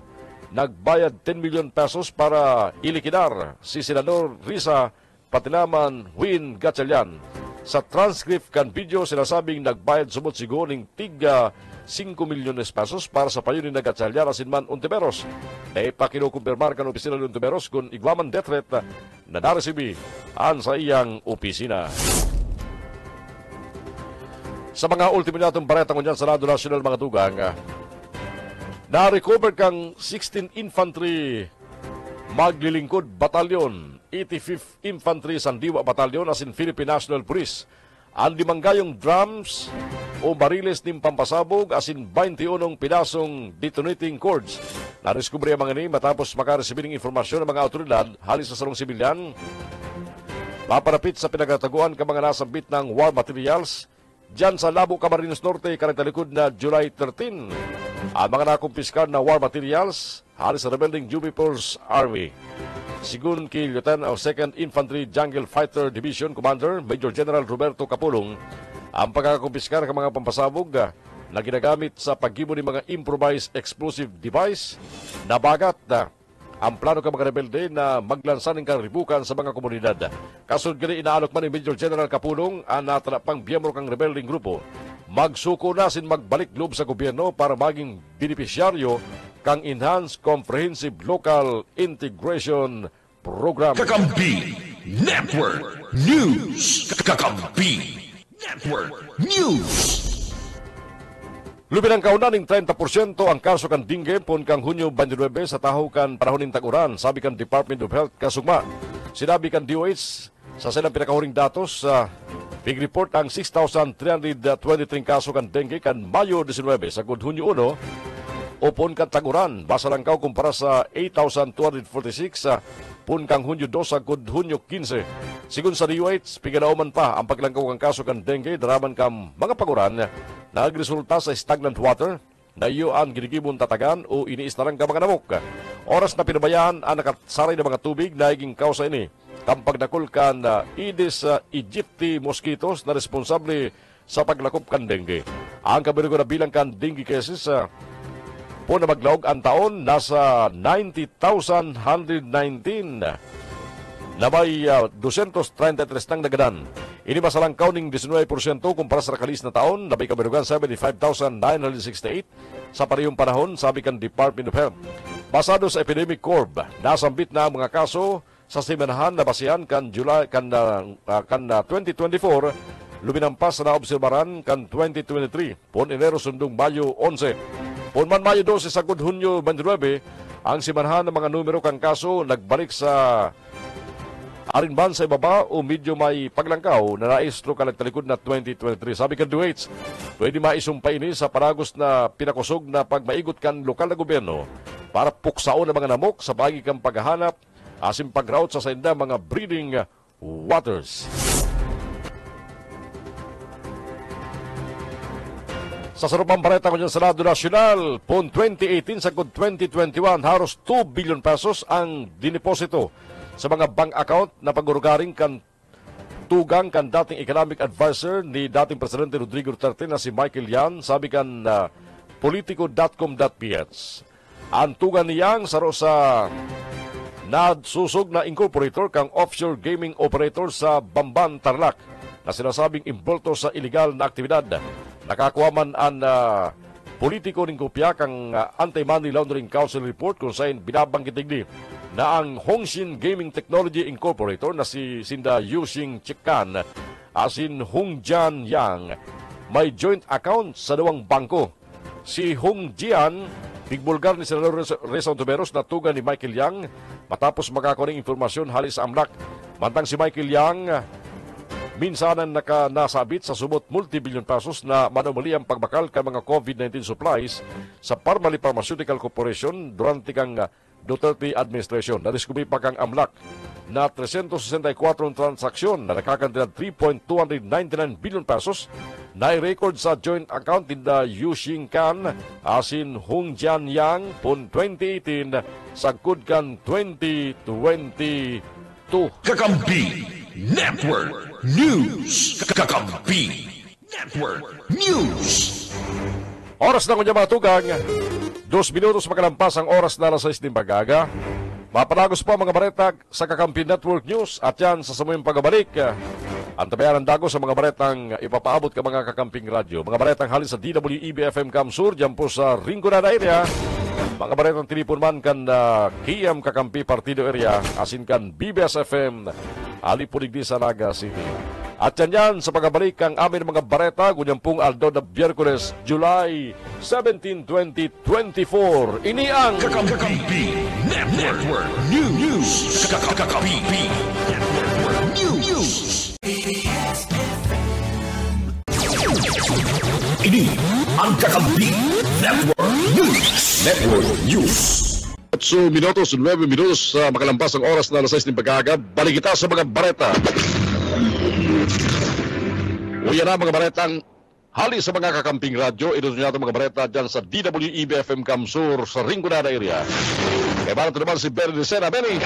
nagbayad 10 million pesos para ilikidar si Senador Risa Patilaman Win Gatchalian. Sa transcript kan video sinasabing nagbayad sumot si Go ning tiga 5 milyones pesos para sa payunin na Gatchalian asin man Ontiveros. Na ipakinukumpirmar kan opisina ng Ontiveros kung igwaman death threat na naresibi an sa iyang opisina. Sa mga ultimo natong baretang kunyan sa Senado National mga tugang, na-recover kang 16 Infantry Maglilingkod Batalyon, 85th Infantry Sandiwa Batalyon asin Philippine National Police. Ang limanggayong drums o bariles ng pampasabog asin 21 pinasong detonating cords. Nareskubre ang mga ini matapos makaresibir ng informasyon ng mga autoridad halis sa salong sibilyan. Maparapit sa pinagataguan ka mga nasambit ng war materials dyan sa Labo, Camarines Norte, kanagtalikod na July 13. Ang mga nakumpiskar na war materials halis sa rebelling People's Army. Sigun kay Lieutenant of 2nd Infantry Jungle Fighter Division Commander Major General Roberto Capulong, ang pagkakakumpiskar ng mga pampasabog na ginagamit sa paggibo ng mga improvised explosive device na bagat na ang plano ng mga rebelde na maglansan ng karibukan sa mga komunidad. Kasunod gani inaalok man ni Major General Capulong ang natanapang biyembro kang rebelding grupo magsuko na sin magbalik loob sa gobyerno para maging beneficiaryo kang Enhanced Comprehensive Local Integration Program. Kakampi Network News. Kakampi Network News. Lubinang kauna ning 30% ang kaso kan dengue pon kang Hunyo 29 sa taho kan panahon ning tag-uran, sabi kan Department of Health kasugma. Sinabi kan DOH sa silang pinakahuring datos big report ang 6,323 kaso kan dengue kan Mayo 19 sa Hunyo 1 o pon kan tag-uran. Basa lang kaw kumpara sa 8,246 pun kang Hunyo 2 sa Hunyo 15. Sigun sa DOH, piganauman pa ang paglangkaw kang kaso kan dengue daraman kam mga paguran nagresulta sa stagnant water na iyo ang ginigibon tatagan o iniistarang ka mga namok. Oras na pinabayaan ang nakasaray na mga tubig na higing kausa ini. Kampag nakulkan Aedes aegypti mosquitoes na responsable sa paglakop kan dengue. Ang kabirugo na bilang kan dengue cases po na maglaog ang taon nasa 90,119 na may 233 nang nagadan. Ini masalangkaw ning 19% kumpara sa nakalis na taon na may kabirugan 75,968 sa parehong panahon, sabi kan Department of Health. Basado sa Epidemic Corp, nasambit na ang mga kaso sa simanahan na basihan kan July kan 2024, luminampas na obserbaran kan 2023 pon Enero sundong Mayo 11. Pon man Mayo 12 sa Hunyo 29, ang simanahan ng mga numero kang kaso nagbalik sa Arin man sa ibaba o medyo may paglangkaw na naistro kalagtalikod na 2023. Sabi ka Duwaits, pwede maisumpay ini sa paragos na pinakusog na pagmaigot kan lokal na gobyerno para puksaon ang mga namok sa bagi kang paghahanap asim pag-route sa sainda mga breeding waters. Sa sarupang pareta ko dyan sa Senado Nacional, pon 2018 sa 2021, halos 2 billion pesos ang diniposito sa mga bank account na pag-urugaring kan tugang kan dating economic advisor ni dating Presidente Rodrigo Duterte na si Michael Yan, sabi kan politico.com.ph. Ang tugang niyang saro sa nadsusog na incorporator kang offshore gaming operator sa Bamban, Tarlac na sinasabing involto sa illegal na aktibidad. Nakakuha man ang politiko ng kopya kang Anti-Money Laundering Council report kung saan binabanggit digdi na ang Hongshin Gaming Technology Incorporator na si Sinda Yuxing Chikan asin Hong Jian Yang may joint account sa dalawang bangko. Si Hong Jian, bigbulgar ni Senador Reza Ontiveros na tuga ni Michael Yang matapos makakuha ng informasyon halis sa AMLAC. Mantang si Michael Yang minsanan nasabit sa subot multi-billion pesos na manomali ang pagbakal ka mga COVID-19 supplies sa Parmali Pharmaceutical Corporation durante kang Duterte administration. Nadiskubi pa kang AMLAC na 364 transaksyon na nakakantinag 3.299 billion pesos na i-record sa joint account ni Yuxing Kan asin Hong Jian Yang pon 2018 sagkod kan 2022. Kakampi Network News. Kakampi Network News. Oras na kunya mga tugang. 2 minutos makalampas ang oras na alas 6 ng pagaga. Mapanagos po mga bareta sa Kakampi Network News at yan sa samuyang pagbabalik. Ang tabayaran dago sa mga baretang ipapaabot ka mga kakamping radyo. Mga baretang halin sa DWEB-FM Kamsur, dyan po sa Rinconada area. Mga baretang tinipon man kan KM Kakampi Partido area, asin kan BBS-FM, Alipuligdi sa Naga City. At yan sa pagbabalik ang amin mga bareta, gunyang pong Aldo na Biyerkules, July 17, 2024. Ini ang Kakampi Network News. Kakampi Network News. Ini ang Kakampi Network News. Network News. 8 minutos, 9 minutos makalampas ang oras na alas 6 ng pagkaga. Balik kita sa mga bareta. Uyan na mga baretang hali sa mga kakamping radyo. Ito nyo natin mga bareta dyan sa DWEB-FM Kamsur sa Rinconada area. Kaya ba natin naman si Benny Lucena. Benny!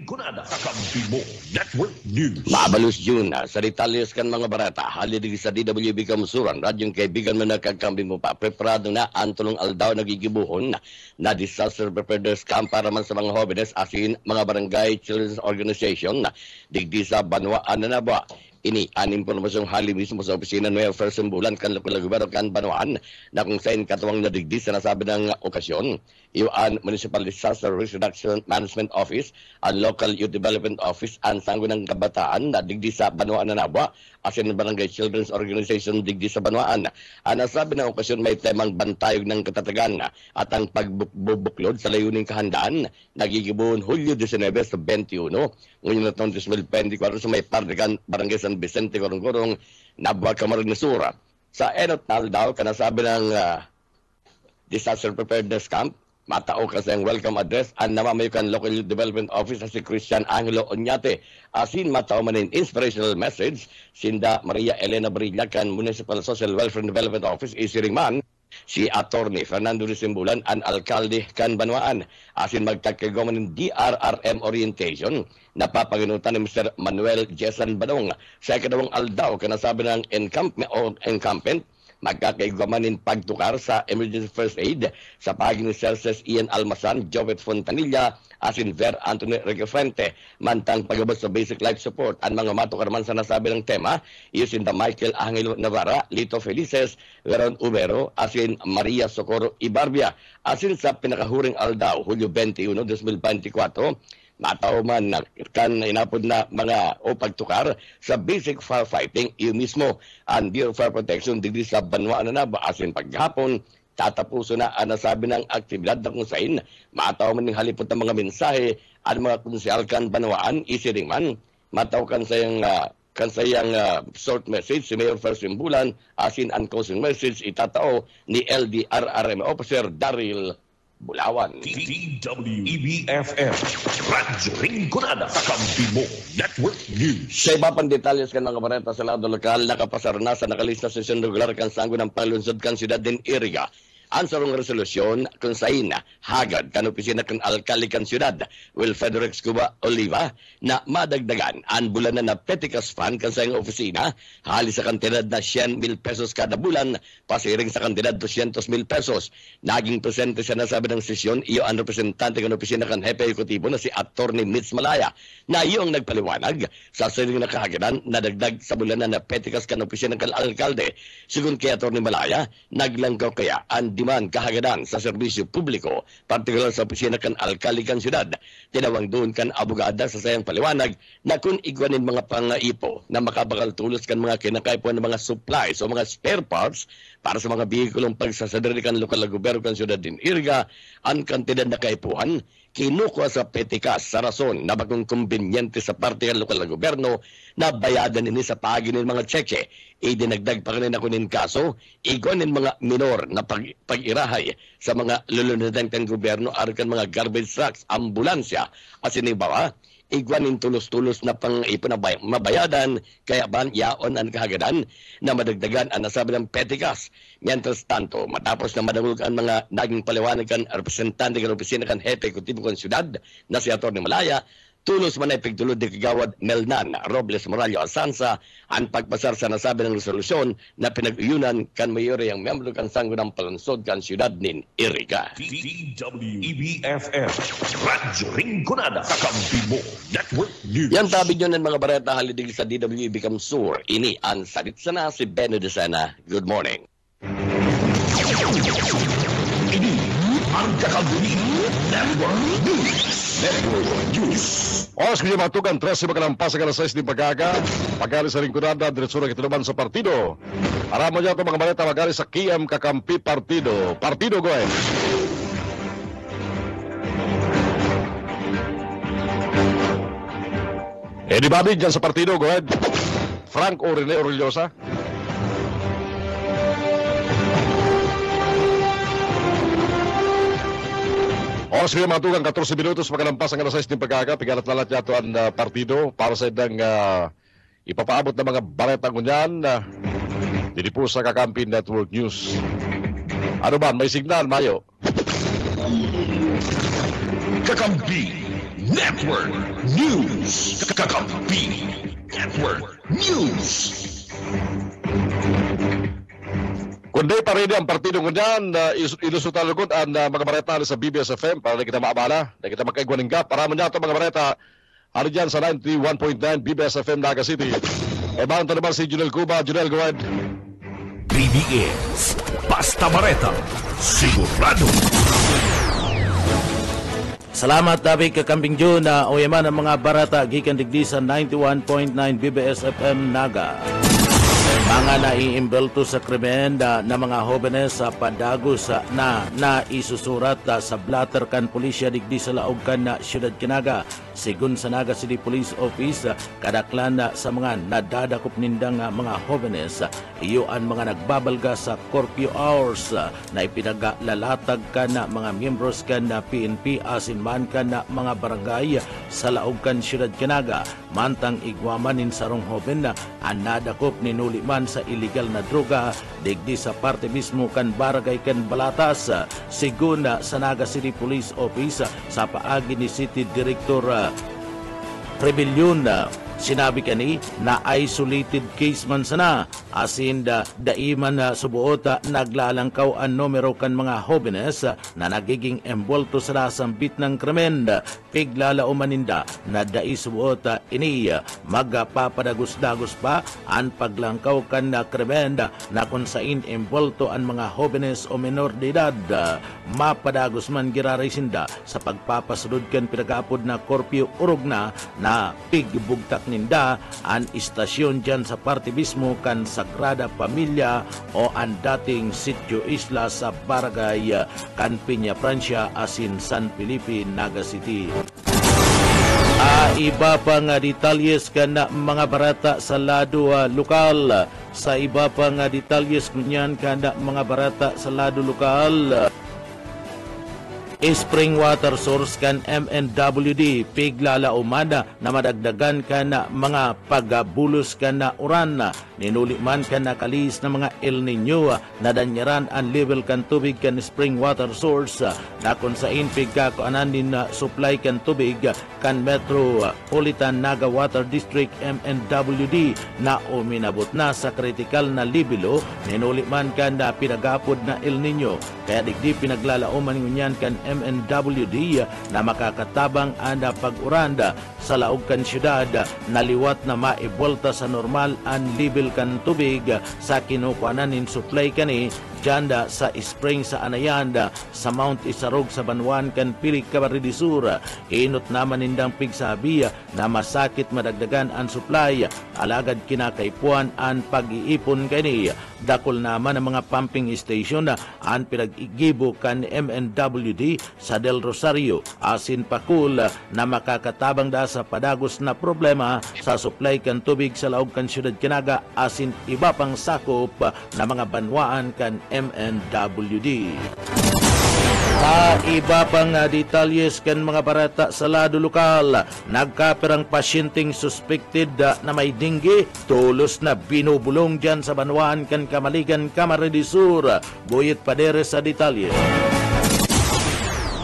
Rinconada Kakampi mo Network News. Mabalus yun sa detalyes kan mga barata. Halidig sa DWB Kamsuran. Radyong kaibigan mo na kakamping mo pa. Preparado na Antolong Aldaw nagigibuhon na disaster preparedness camp para man sa mga hobbits asin mga barangay children's organization na digdi sa Banwaan na naba. Ini ang impormasyong hali mismo sa opisina ng first bulan kan lokal gobyerno kan Banwaan na kung saan katuwang nadigdi sa nasabi ng okasyon. Iwan Municipal Disaster Risk Reduction Management Office, ang Local Youth Development Office, ang Sangguniang Kabataan na digdi sa Banwaan na Nabwa, asin ng Barangay Children's Organization digdi sa Banwaan. Ang nasabi ng okasyon may temang bantayog ng katatagan at ang pagbubuklod sa layuning kahandaan nagigibuhon Hulyo 19 sa 21. Ngayon na taon 2024 sa may Pardigan, Barangay San Vicente, Corong-Corong, Nabwa, Camarines Sur. Sa Enot Naldaw, kanasabi ng Disaster Preparedness Camp, matao kasi ang welcome address ang namamayukan Local Youth Development Office si Christian Angelo Oñate. Asin matao man inspirational message sinda Maria Elena Brilla kan Municipal Social Welfare and Development Office isiring man si Attorney Fernando Risimbulan ang alkalde kan Banwaan. Asin magtagkagawa ng DRRM orientation napapaginutan ni Mr. Manuel Jesan Badong sa ikadawang aldaw kanasabi ng encampment magkakaigamanin pagtukar sa emergency first aid sa paging ni Celses Ian Almasan, Jovet Fontanilla, asin Ver Anthony Requefrente, mantang pagabot sa basic life support. Ang mga matukar man sa nasabi ng tema, iusin da Michael Angelo Navarra, Lito Felices, Veron Ubero, asin Maria Socorro Ibarbia, asin sa pinakahuring aldaw, Hulyo 21, 2024, mataw man na kan inapod na mga o pagtukar sa basic firefighting, iyo mismo ang Bureau of Fire Protection digdi sa Banwaan na Naba asin paghapon tatapuso na ang nasabi ng aktibidad na kung saan mataw man ng halipot ng mga mensahe at mga konsyal kan banawaan isiring man mataw kan sayang short message si Mayor First Bulan asin ang closing message itatao ni LDRRM Officer Daryl Bulawan. DWEBFM Radyo Rinconada Kakampi Network News. Sa iba pang detalles kan mga bareta sa lado lokal, nakapasar na sa nakalista sesyon regular kan sanggo ng palunsod kan siyudad din area. Ang sarong resolusyon kung saan hagad kan opisina kan alkali kan siyudad, Wilfredo Rex Cuba Oliva, na madagdagan ang bulanan na Peticas Fund kan sa opisina, halis sa kantidad na 100,000 pesos kada bulan, pasiring sa kantidad 200,000 pesos. Naging presente siya nasabi ng sesyon, iyo ang representante kan opisina kan Hepe Ejecutivo na si Attorney Mitz Malaya, na iyo ang nagpaliwanag sa siring na kahagadan na dagdag sa bulanan na Peticas kan opisina kan alkalde. Sigun kay Attorney Malaya, naglangkaw kaya ang demand kahagadan sa serbisyo publiko, partikular sa opisina kan alkali kan siyudad. Tinawang doon kan abogada sa sayang paliwanag na kung igwanin mga pangaipo na makabakal tulos kan mga kinakaipuan ng mga supplies o mga spare parts para sa mga bihikulong pagsasadari kan lokal na gobyerno kan siyudad din Irga, ang kantidad na kaipuan kinukuha sa Peticas sa rason na bagong kumbinyente sa parte ng lokal na gobyerno na bayadan nini sa pagin ng mga tseke. Idinagdag pa kanina kunin kaso, iguanin mga minor na pag-irahay sa mga lulunudan ng gobyerno arkan mga garbage trucks, ambulansya, at sinibawa, iguanin tulos-tulos na mabayadan, kaya ban yaon ang kahagadan na madagdagan ang nasabi ng Peticas. Mientras tanto, matapos na madagog ang mga naging paliwanag kan representante kan opisina kan Hepe Ejecutivo kan siyudad na si Atty. Malaya, tulos man ay pigtulod ni Kagawad Melnan Robles Morallo Asansa ang pagpasar sa nasabi ng resolusyon na pinag-uyunan kan mayori ang miyembro kan sanggo ng palansod kan siyudad nin Iriga. DWEBFM Radyo Rinconada Kakampi Network News. Yan tabi nyo ng mga bareta halidig sa DWEB Kamsur. Ini ang salit sana si Beno de Sena. Good morning. Ini ang Kakampi Network News. Network News. Oras ko siya matugan, 13 magalampas sa 6 din pagkaga. Pagkali sa Rinconada, diretsura kituluban sa partido. Aramo niya ito mga balita, pagkali sa Kiam Kakampi Partido. Partido, go ahead. Anybody dyan sa partido, go ahead. Frank o Rene Orellosa. Oras ko yung matugang 14 minutos pagkalampas ang 6 din pagkaka. Pigalat lalat yato ang partido para sa idang ipapaabot ng mga baretang kunyan. Dili po sa Kakampi Network News. Ano ba? May signal, Mayo? Kakampi Network News. Kakampi Network News. Kundi pa rin ang partido ko dyan, ilusutalugod ang mga bareta sa BBS-FM para na kita maabala, na kita magkaigwaning gap. Para mo niya ito mga bareta, ano dyan sa 91.9 BBS-FM Naga City. E bang ito naman si Junel Cuba. Junel, go ahead. BBS Basta Bareta Sigurado. Salamat David Kakamping Jun na oyaman ang mga barata gikan digdi sa 91.9 BBS-FM Naga. Mga naiimbelto sa krimen na mga hobenes sa padagos na naisusurat sa blatter kan pulisya digdi sa laog kan na siyudad Kinaga. Sigun sa Naga City Police Office, kadaklan sa mga nadadakop nindang mga hobenes, iyo ang mga nagbabalga sa curfew hours na ipinaglalatag kan na mga miyembros kan na PNP asin man kan na mga barangay sa laog kan siyudad Kinaga. Mantang igwamanin sarong hoben na ang nadakop ni nuliman sa illegal na droga digdi sa parte mismo kan barangay kan Balatas. Sigun sa Naga City Police Office sa paagi ni City Director Rebellion, sinabi kani na isolated case man sana asin daiman subuot naglalangkaw ang numero kan mga hobenes na nagiging embolto sa sambit ng krimen. Piglalaumaninda na dai subuot ini magpapadagos-dagos pa ang paglangkaw kan na krimen na kung sain embolto ang mga hobenes o menor de edad. Mapadagos man girarisinda sa pagpapasunod kan pinag-aapod na korpyo urog na pigbugtak ninda ang istasyon dyan sa parte mismo kan Sagrada Familia o ang dating Sitio Isla sa Barangay kan Piña Francia asin San Felipe, Naga City. Iba pang detalyes kan mga barata sa lado lokal. Sa iba pang detalyes kunyan kan mga barata sa lado lokal. Spring water source kan MNWD piglala umada na madagdagan kan mga pagbulos kan uran ninuli man kan nakalis na mga El Nino na danyaran ang level kan tubig kan spring water source na kung sain pigkakuanan din supply kan tubig kan Metropolitan Naga Water District MNWD na uminabot na sa critical na libelo ninuli man kan pinagapod na El Nino kaya digdi pinaglalauman ngunyan kan MNWD na makakatabang ang pag-uranda sa laog kan syudad na liwat na maibolta sa normal ang level kan tubig sa kinukuanan in supply kani janda sa spring sa Anayanda sa Mount Isarog sa Banwan kan Pilik Camarines Sur. Inot naman nindang pigsabi na masakit madagdagan ang supply alagad kinakaipuan ang pag-iipon kani. Dakol naman ang mga pumping station ang pinag-igibo kan MNWD sa Del Rosario asin Pakul na makakatabang da sa padagos na problema sa supply kan tubig sa laog kan syudad Kinaga asin iba pang sakop na mga banwaan kan MNWD. Iba pang detalyes kan mga barata sa lado lokal. Nagkaperang pasyenteng suspected na may dengue tulos na binubulong dyan sa Banwaan kan Kamaligan, Camarines Sur. Buyit Padere sa detalye.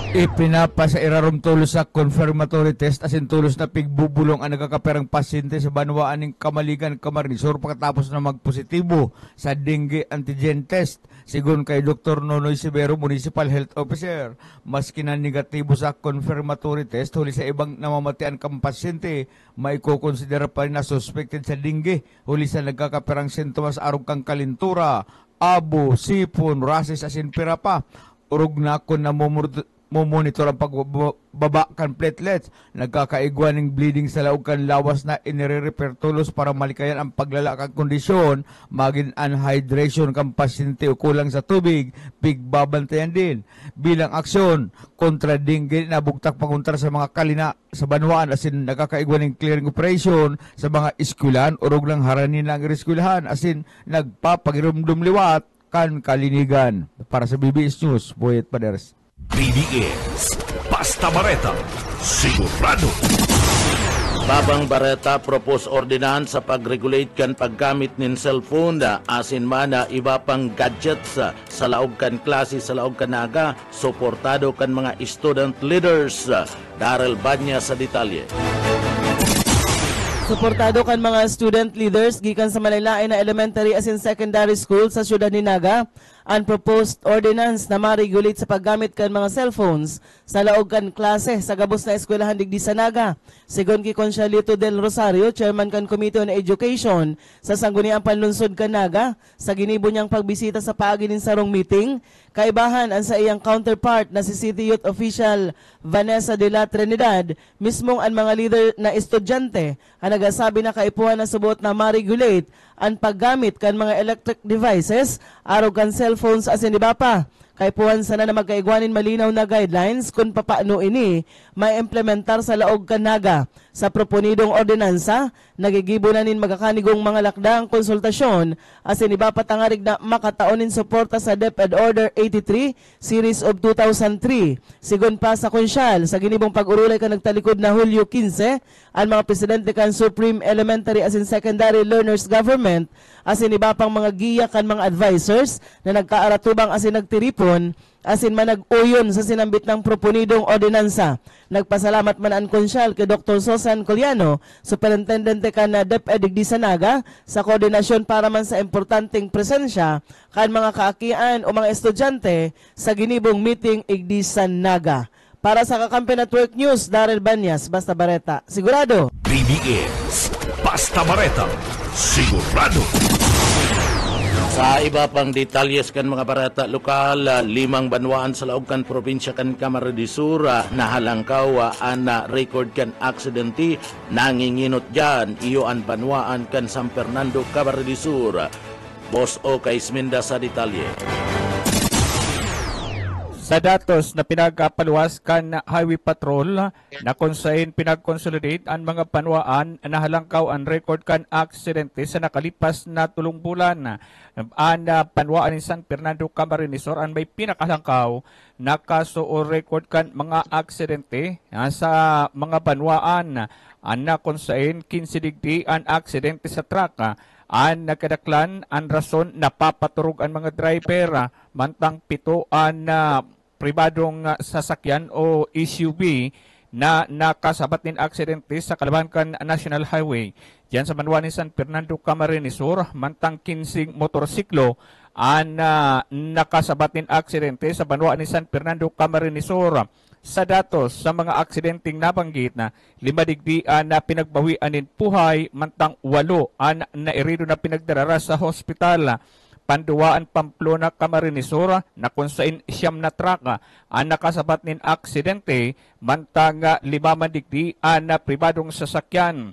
Ipinapa sa irarom tulos sa confirmatory test asin tulos na pigbubulong ang nagkakaperang pasyente sa Banwaan ng Kamaligan, Camarines Sur pagkatapos na magpositibo sa dengue antigen test. Sigun kay Dr. Nonoy Sivero, Municipal Health Officer, maski na negatibo sa confirmatory test, huli sa ibang namamatian kang pasyente, maikukonsidera pa rin na suspected sa dengue, huli sa nagkakaperang sintomas arog kang kalintura, abo, sipon, rashes asin pira pa, urog na ako na monitor ang pagbaba kan platelets, nagkakaigwan ng bleeding sa laog kan lawas na inire-repair tulos para malikayan ang paglala kan kondisyon, maging anhydration kan pasyente o kulang sa tubig, pigbabantayan din. Bilang aksyon, kontra dengue na bugtak paguntar sa mga kalina sa Banwaan asin nagkakaigwan ng clearing operation sa mga eskwelahan, urog lang haranin lang eskwelahan asin nagpapagirumdum liwat kan kalinigan. Para sa BBS News, Boyet Paders. BBS Basta Bareta, sigurado. Babang Bareta propose ordinance sa pag-regulate kan paggamit nin cellphone asin mana iba pang gadgets sa laog kan klase sa laog kan naga suportado kan mga student leaders. Darrell Banya sa detalye. Suportado kan mga student leaders gikan sa Malaylain na elementary asin secondary school sa siyudad ni Naga ang proposed ordinance na ma-regulate sa paggamit kan mga cellphones sa laog kan klase sa gabos na eskwelahan digdi sa Naga. Sigon ki Consialito del Rosario, chairman kan Committee on Education sa Sangguniang Panlunsod kan Naga, sa ginibo niyang pagbisita sa paagi nin sarong meeting, kaibahan ang sa iyang counterpart na si City Youth Official Vanessa de la Trinidad, mismong ang mga leader na estudyante ang nagasabi na kaipuhan na subot na ma-regulate ang paggamit kan mga electric devices, araw kan cellphones asin iba pa. Kaipuhan sana na magkaigwanin malinaw na guidelines kung papaano ini may implementar sa laog kan Naga. Sa proponidong ordinansa, nagigibo na nin magakanigong mga lakdang konsultasyon asin iba patangarig na makataonin suporta sa DepEd Order 83 Series of 2003. Sigon pa sa konsyal, sa ginibong pag-urulay ka nagtalikod na Hulyo 15, ang mga presidente kan Supreme Elementary asin Secondary Learners Government asin iba pang mga giya kan mga advisors na nagkaaratubang asin nagtiripon asin manag-uyon sa sinambit ng proponidong ordinansa. Nagpasalamat man ang konsyal kay Dr. Susan Coliano, superintendente kan na DepEd digdi sa Naga, sa koordinasyon para man sa importanteng presensya kan mga kaakian o mga estudyante sa ginibong meeting igdi sa Naga. Para sa Kakampi Network News, Darrell Banyas, Basta Bareta, sigurado. BBS Basta Bareta, sigurado. Sa iba pang detalyes kan mga barata lokal, 5 banwaan sa laog kan probinsya kan Camarines Sur nahalangkaw na record kan aksidente nanginginot dyan iyo an banwaan kan San Fernando, Camarines Sur. Boss O kay Isminda sa detalye. Sa datos na pinagpaluwas kan Highway Patrol na kung saan pinag-consolidate ang mga panwaan na halangkaw ang record kan aksidente sa nakalipas na 3 bulan. Ang panwaan ni San Fernando, Camarines Sur ang may pinakahalangkaw na kaso o record kan mga aksidente sa mga panwaan na kung saan 15 digdi ang aksidente sa truck. Ang nagkadaklan ang rason na papaturog ang mga driver mantang 7 ang pribadong sasakyan o SUV na nakasabat ng aksidente sa Kalabangan National Highway. Diyan sa banwa ni San Fernando, Camarines Sur, mantang 15 motorsiklo ang nakasabat ng aksidente sa banwa ni San Fernando, Camarines Sur. Sa datos sa mga aksidenteng nabanggit na 5 digdi na pinagbawian ng buhay, mantang 8 ang nairido na pinagdarara sa hospital. Panduaan Pamplona, Camarines Sur na kung saan 9 na truck ang nakasabat ng aksidente, mantang 5 digdi na pribadong sasakyan,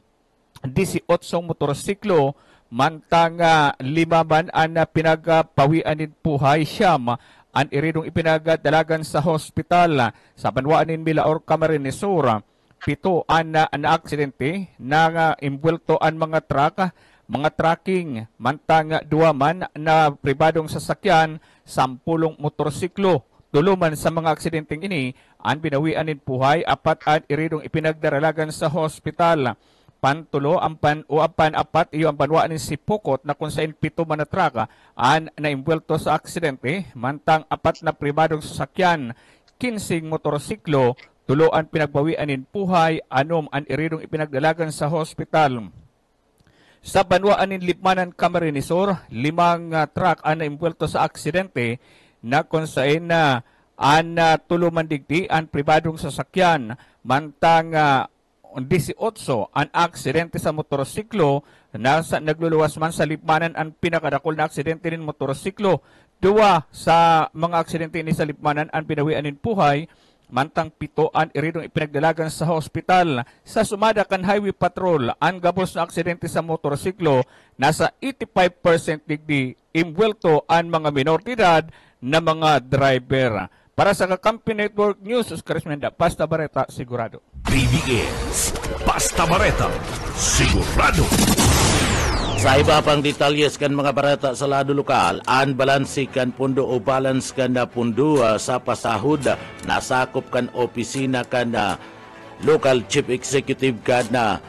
18 motorsiklo, mantang 5 man ang pinagpawian ng buhay, 9 ang iridong ipinagdalagan sa hospital. Sa banwaan ng Milaor, Camarines Sur, 7 ang na-aksidente na imbwelto ang mga truck, mga tracking, mantang 2 man na pribadong sasakyan, 10 motorsiklo. 3 man sa mga aksidenteng ini ang binawian ng buhay, 4 ang iridong ipinagdaralagan sa hospital. Pantulo ang pan-4 iyo ang banwaan ng Sipokot na kung saan 7 man na truck ang naimbwelto sa aksidente, mantang 4 na pribadong sasakyan, 15 motorsiklo, 3 ang pinagbawian ng buhay, 6 ang iridong ipinagdalagan sa hospital. Sa banwaan ng Lipmanan, Camarines Sur, 5 truck ang naimbwelto sa aksidente na kung saan ang 3 digdi ang pribadong sasakyan, mantang 18 ang aksidente sa motorsiklo na nagluluwas man sa Lipmanan ang pinakadakol na aksidente ng motorsiklo. 2 sa mga aksidente ni sa Lipmanan ang pinawian ng buhay, mantang 7 ang iridong ipinagdalagan sa hospital. Sa sumada kan Highway Patrol, ang gabos na aksidente sa motorsiklo, nasa 85% digdi imbwelto ang mga minor de edad na mga driver. Para sa Kakampi Network News, Oscar Esmenda, Basta Bareta, sigurado. BBS, Basta Bareta, sigurado. Sa iba pang detalyes kan mga barata sa lado lokal, ang balansi kan pundo o balance kan na pundo sa pasahod nasakop kan opisina kan local chief executive kan na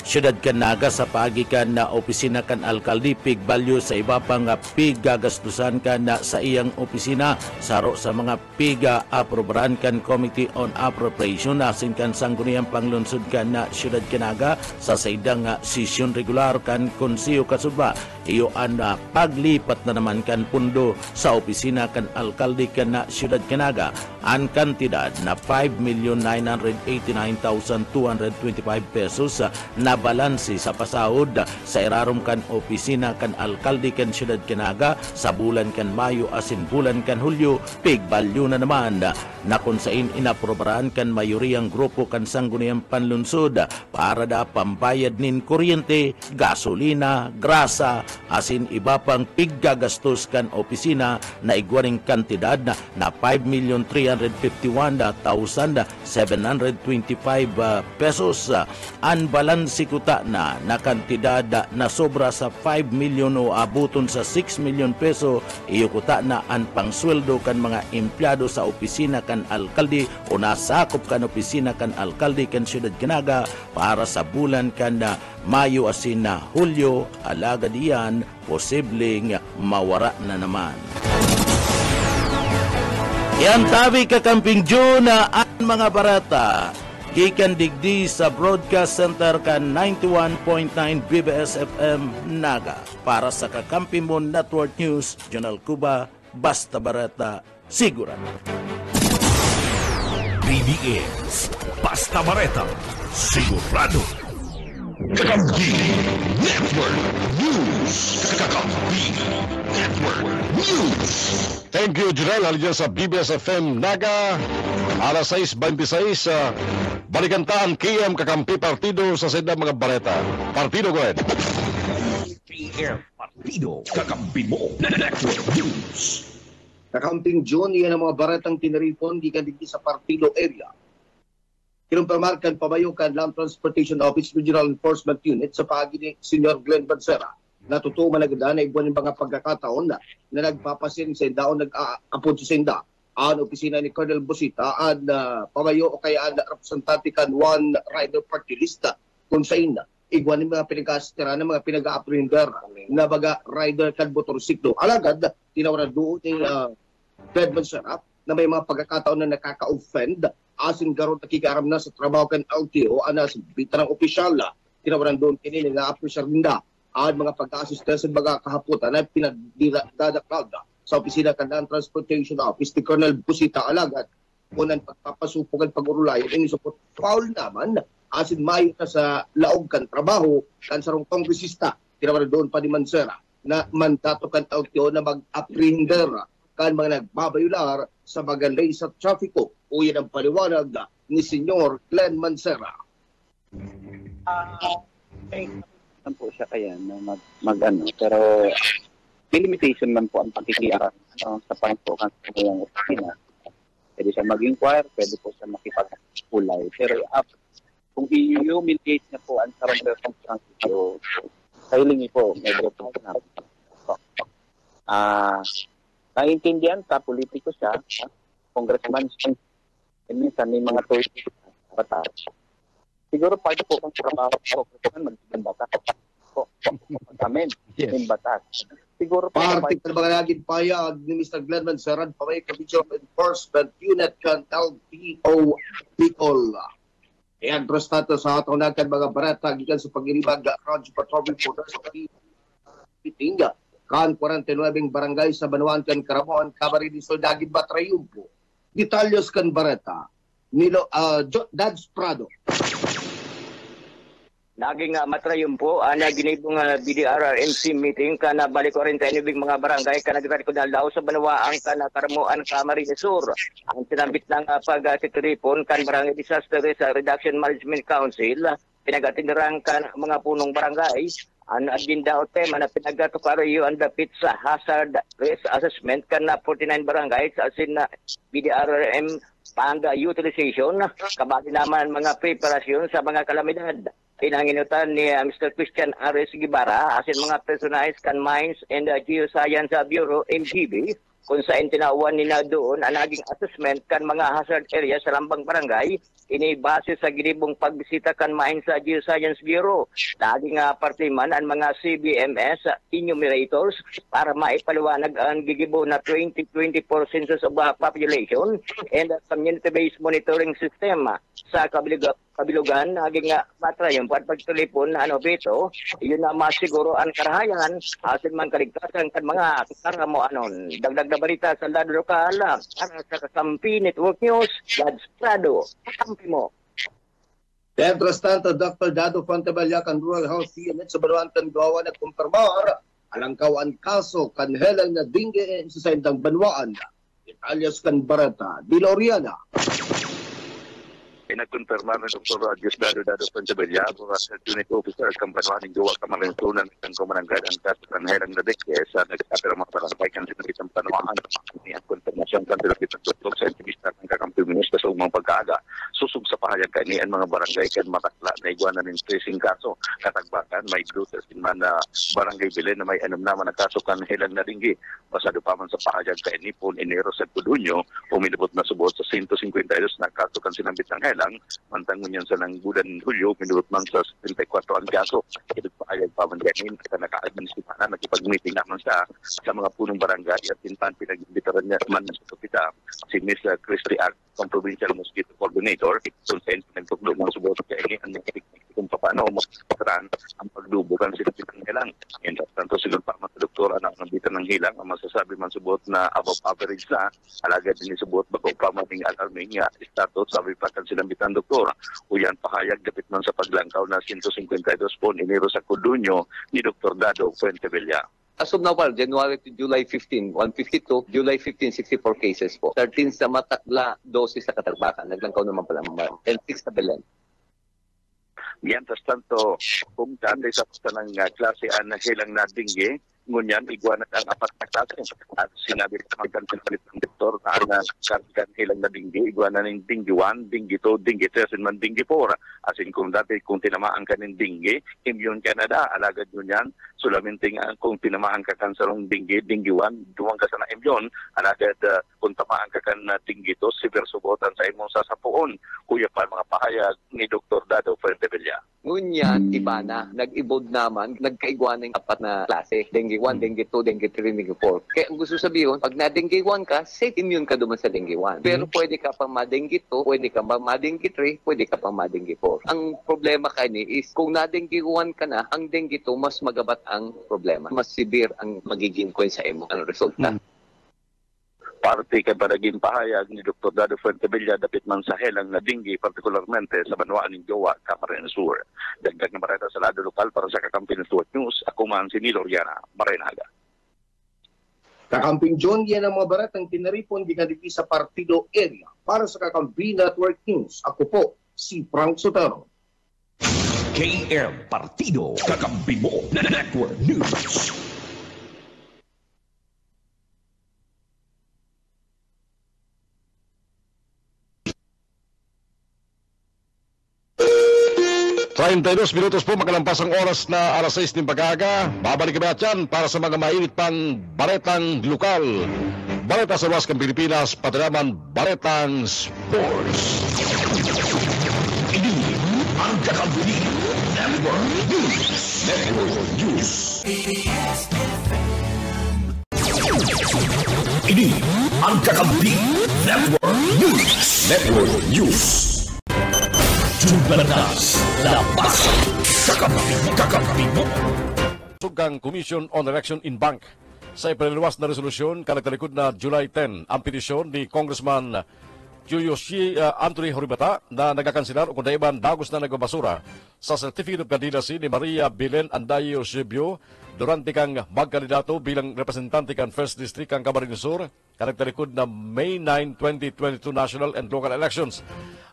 Siyudad Canaga sa pagikan na opisina kan alkalde pigbalyo sa iba pang pigagastusan kan na sa iyang opisina saro sa mga piga aprobaran kan Committee on Appropriation asin kan sangguniang panglunsod kan na Siyudad Canaga sa saydang sesyon regular kan Konseyo Kasudba. Iyo ang paglipat na naman kan pundo sa opisina kan alkalde kan na Siyudad Canaga ang kantidad na 5,989,225 pesos na balansi sa pasahod sa irarom kan opisina kan alkalde kan Siyudad Canaga sa bulan kan Mayo asin bulan kan Hulyo pigbalyo na naman na kung saan inaprobaran kan mayoriyang grupo kan sangguniang panlunsod para da pambayad nin kuryente, gasolina, grasa asin iba pang piggagastos kan opisina na igwaring kantidad na 5,351,725 pesos. Ang balansi kuta na kantidad na sobra sa 5 milyon o abuton sa 6 milyon peso iyo kuta na ang pangsweldo kan mga empleyado sa opisina kan alkalde o nasakop kan opisina kan alkalde kan Siyudad Canaga para sa bulan kan na Mayo asin na Hulyo. Alaga diyan posibleng mawara na naman. Yan tabi kakamping June ang mga barata. Gikan digdi sa Broadcast Center kan 91.9 BBS FM Naga. Para sa Kakampimon Network News, Jonal Cuba, Basta Bareta, sigurado. BBS, Basta Bareta, sigurado. Kakampi Network News. Kakampi Network News. Thank you, Jirel. Halina sa BBS-FM Naga. Alas 6:26. Balikantaan KM Kakampi Partido sa Seda mga Bareta. Partido, go ahead. PM Partido. Kakampi mo Network News. Kakamping June, yan ang mga baratang tinaripon di kandigdi sa Partido area. Kinumpamarkan pabayukan Land Transportation Office Regional Enforcement Unit sa paagi ni Senior Glenn Bansera. Natutuwa managdaan na ibuan ng mga pagkakataon na nagpapasin sa indaon nag-aapod sa inda ang opisina ni Colonel Busita at pabayo o kaya ang representante kan one rider party lista kung sa inda. Iguan ng mga pinag-aastira ng mga pinag-a-apprehender na baga rider kan motorsiklo. Alagad, tinawaran doon ni Glenn Bansera na may mga pagkakataon na nakaka-offend asin garon nakikaram na sa trabaho kan LTO ana sa bitarang opisyal tinawaran doon kini nga apprehender ninda at mga pag-assistance sa mga kahaputan na pinagdadaklag sa opisina kan Land Transportation Office ni Colonel Busita Alagad unang pagpapasupukan pag-urulayan ini support foul naman asin mayo na sa laog kan trabaho kan sarong kongresista tinawaran doon pa ni Mansera na mandato kan LTO na mag-apprehender kan mga nagbabayular sa magalay sa trafiko o yan ang paliwanag ni Senyor Glenn Mansera. Po siya kaya na mag-ano, pero may limitation man po ang pagkikiara sa pangpokan sa kanyang opisina. Pwede siya mag-inquire, pwede po siya makipag-kulay. Pero kung i-humiliate niya po ang sarang trafiko, kailingi po, may po na. Naiintindihan ka, politiko siya, congressman siya, minsan may mga toys batas. Siguro parte po kung trabaho po, magiging batas po. Amen, magiging batas. Siguro po parte ka mga naging payag ni Mr. Glenn Mansera pa may Provincial Enforcement Unit kan LTO Bicol. I-address nato sa atong nagkan mga barata gikan sa pag-iribag Radyo Patrol Reporters sa meeting kan 49 barangay sa Banuan kan Karamuan, Camarines Sur, Dagit, Batrayumpo. Detalyos kan barata Nilo Dads Prado. Naging matrayumpo ana ginibong BDRRMC meeting kana balik 49 mga barangay kana gikarikod daw sa Banuan kana Karamuan, Camarines Sur. Ang sinambit ng pag-titripon kan Barangay Disaster Risk Reduction Management Council pinagatindirang kan mga punong barangay. Ang agenda o tema na pinagkatukarayo ang dapit sa hazard risk assessment kan na 49 barangays asin na BDRRM pang utilization kabali naman mga preparasyon sa mga kalamidad. Pinanginutan ni Mr. Christian Ares Gibara asin mga personalized kan Mines and Geoscience Bureau MGB kung saan tinawan nila doon ang naging assessment kan mga hazard area sa lambang barangay inibase sa ginibong pagbisita kan Mines sa Geoscience Bureau. Naging parte man ang mga CBMS enumerators para maipaliwanag ang gigibo na 20-20% of population and community-based monitoring system sa kabilugan naging matrayong pagtulipon Beto, yun na masiguro ang karahayan asin man kaligtasan kan mga karamo anon. Dagdag na balita sa lado lokal para sa Kakampi Network News, Lads Prado. Kakampi mo. Detrastante Dr. Dado Fontebalia kan Rural Health Unit sa Banuan Gawa na kumpirmar alangkaw ang kaso kan helang na dingge sa saindang Banuan. Italias kan Barata, Diloriana. Pinagkonfirma ng Dr. Diosdado Dado Fontabella, mga unit officer at kampanuan ng Gawa Kamarinsunan ng Kumanangad ang kaso ng helang na dingge sa nagkapira mga barangay kan sinagitang panuaan. Ang konfirmasyon kan dilapit ng Dr. sa intimista ng Kakampi Ministro sa umang pagkaaga. Susug sa pahayag kanian mga barangay kan matakla na iguanan ng tracing kaso. Katagbakan may glutas din man na barangay Belen na may anam naman na kaso kan helang na dingge. Pasado pa man sa pahayag kainipon Enero sa Pudunyo, pumilibot na subot sa 152 na kaso kan sinambit ng helang. Mantangon yan sa nanggudan Hulyo, minurot man sa 74 ang kaso. Ito pahayag pa man ganin at naka-administrata na nakipag-meeting naman sa mga punong barangay at tintan pinag-imbitaran niya man sa kapita si Ms. Christy Act, ang Provincial Mosquito Coordinator, consent ng tuklo ng subot kaya ini ang kung paano masasaran ang pagdubukan sila ng hilang. And tanto sila pa mga doktor ang nabitan ng hilang, ang masasabi man subot na above average na, alagad din subot bago pa mating alarming status, sabi pa kan silang bitan doktor. Uyan pahayag dapit man sa paglangkaw na 152 po Enero sa Codunyo ni Dr. Dado Fuentevilla. As of now, January to July 15, 152, July 15, 64 cases po. 13 sa Matakla, 12 sa Katarbakan. Naglangkaw naman pala mga and 6 sa Belen. Mientras tanto, kung dati sa ng klase na hilang na dingge, ngunyan, iguanat ang apat na klase. At sinabi naman kan ng doktor na ang kargan hilang na dingge, iguanan ng dingge 1, dingge 2, dingge 3, man dingge 4. Asin kung dati kung tinamaan ka ng dingge, immune Canada, alagad ngunyan, sulaminting kung tinamaan ka kan sa dingge, dingge 1, duwang ka sa na immune, alagad kung tamaan ka kan dingge 2, severe subotan sa imong sasapuon. Kuya pa mga pahayag ni Dr. Dado Fuentevilla. Ngunyan, iba na. Nag-ibod naman, nagkaiguan ng apat na klase. Dengue 1, Dengue 2, Dengue 3, Dengue 4. Kaya ang gusto sabihin, pag na-Dengue 1 ka, safe immune ka duman sa Dengue 1. Pero pwede ka pang ma-Dengue 2, pwede ka pang ma-Dengue 3, pwede ka pang ma-Dengue 4. Ang problema kani is, kung na-Dengue 1 ka na, ang Dengue 2, mas magabat ang problema. Mas severe ang magiging kwen sa imo. Ang resulta. Parte kay paraging pahayag ni Dr. Dado Fuentevilla dapit man sa helang na dinggi, partikularmente sa Banwaan ng Jowa, Camarines Sur. Dagdag na bareta sa lado lokal para sa Kakampi Network News, ako man si Nilo Riana, Marenaga. Kakamping John, yan ang mga baratang tinaripon ginaditi sa Partido Area. Para sa Kakampi Network News, ako po si Frank Sotero. KM Partido, Kakampi mo Network News. Dos minutos po makalampas ang oras na alas 6 ng pag-aga. Babalik kami at yan para sa mga mainit pang baretang lokal. Bareta sa luwas ng Pilipinas, pati naman baretang sports. Ini ang Kakampi Network News. Network News. Ini ang Kakampi Network News. Network News. Jumlanas, labas, kakampi mo. Sugang Commission on Election in Bank sa ipinaliwas na resolusyon kanagtalikod na July 10 ang petisyon ni Congressman Kiyoshi Anthony Horibata na nagakansilar o kung daiban dagos na nagbabasura sa Certificate of Candidacy ni Maria Belen Andayo Eusebio durante kang magkandidato bilang representante kan First District kang Camarines Sur kanagtalikod na May 9, 2022 national and local elections.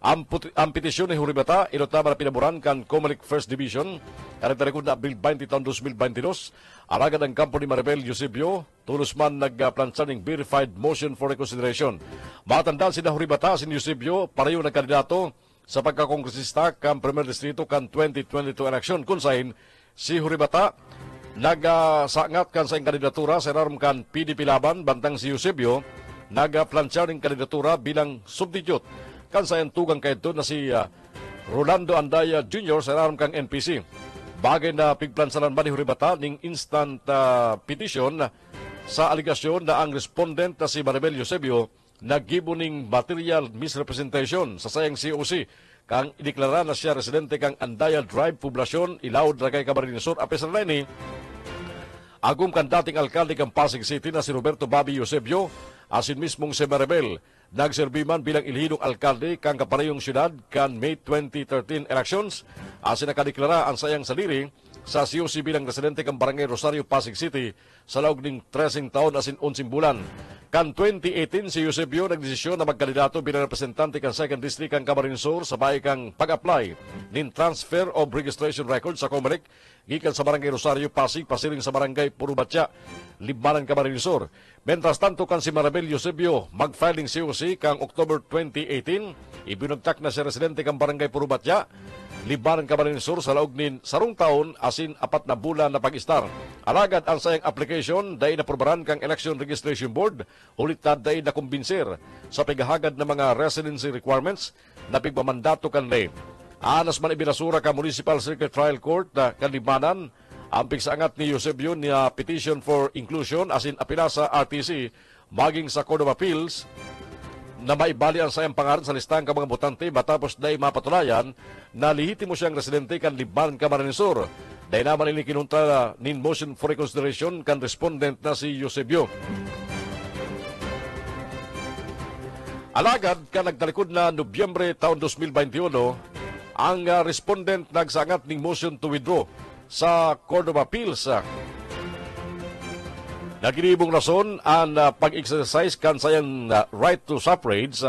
Ang petisyon ni Horibata inotama na pinaburan kan Comelec First Division kanagtalikod na Abril 20 taon 2022. Alagad ang kampo ni Maribel Eusebio tulos man nagplansya ng verified motion for reconsideration. Matandaan si Horibata si Eusebio pareho ng kandidato sa pagkakongresista kan Premier Distrito kan 2022 election kung saan si Horibata nagasangat kan sa kandidatura sa ilalim kan PDP laban bantang si Eusebio nagaplansya ng kandidatura bilang substitute kan sa tugang kaito na si Rolando Andaya Jr. sa ilalim kan NPC. Bagay na pigplansalan ba ni Horibata ning instant petition sa aligasyon na ang respondent na si Maribel Eusebio naggibo ning material misrepresentation sa sayang COC kang ideklara na siya residente kang Andaya Drive Poblasyon Ilawod Ragay Camarines Sur. Apesar na ini agum kan dating alkalde kang Pasig City na si Roberto Bobby Eusebio asin mismong si Maribel nagserbi man bilang ilhinong alkalde kang kaparehong syudad kan May 2013 elections asin nakadeklara ang sayang saliri sa COC bilang residente kang Barangay Rosario, Pasig City sa laog ning 13 taon asin 11 bulan. Kan 2018 si Eusebio nagdesisyon na magkandidato bilang representante kan 2nd District kang Camarines Sur sabay kang pag-apply nin transfer of registration record sa Comelec gikan sa Barangay Rosario, Pasig pasiring sa Barangay Purubatya, Libmanan, Camarines Sur. Mentras tanto kan si Maribel Eusebio mag-filing COC kang October 2018 ibinagtak na si residente kang Barangay Purubatya, Libanan, Camarines Sur sa laog nin sarong taon asin 4 na bulan na pag-istar. Alagad ang sayang application dahil naprobaran kang Election Registration Board ulit na dahil nakumbinsir sa pagahagad ng mga residency requirements na pigpamandato kan lay. Anas man ibinasura ka Municipal Circuit Trial Court na Libanan ang pigsaangat ni Eusebio na petition for inclusion asin apila sa RTC maging sa Court of Appeals na maibali ang sayang pangalan sa listahan ka mga botante matapos dahil mapatunayan na lehitimo siyang residente kan Libman, Camarines Sur. Dahil naman ini kinunta nin motion for reconsideration kan respondent na si Eusebio. Alagad ka nagtalikod na Nobyembre taon 2021, ang respondent nagsangat ning motion to withdraw sa Court of Appeals. Naginibong rason ang pag-exercise kan sayang right to suffrage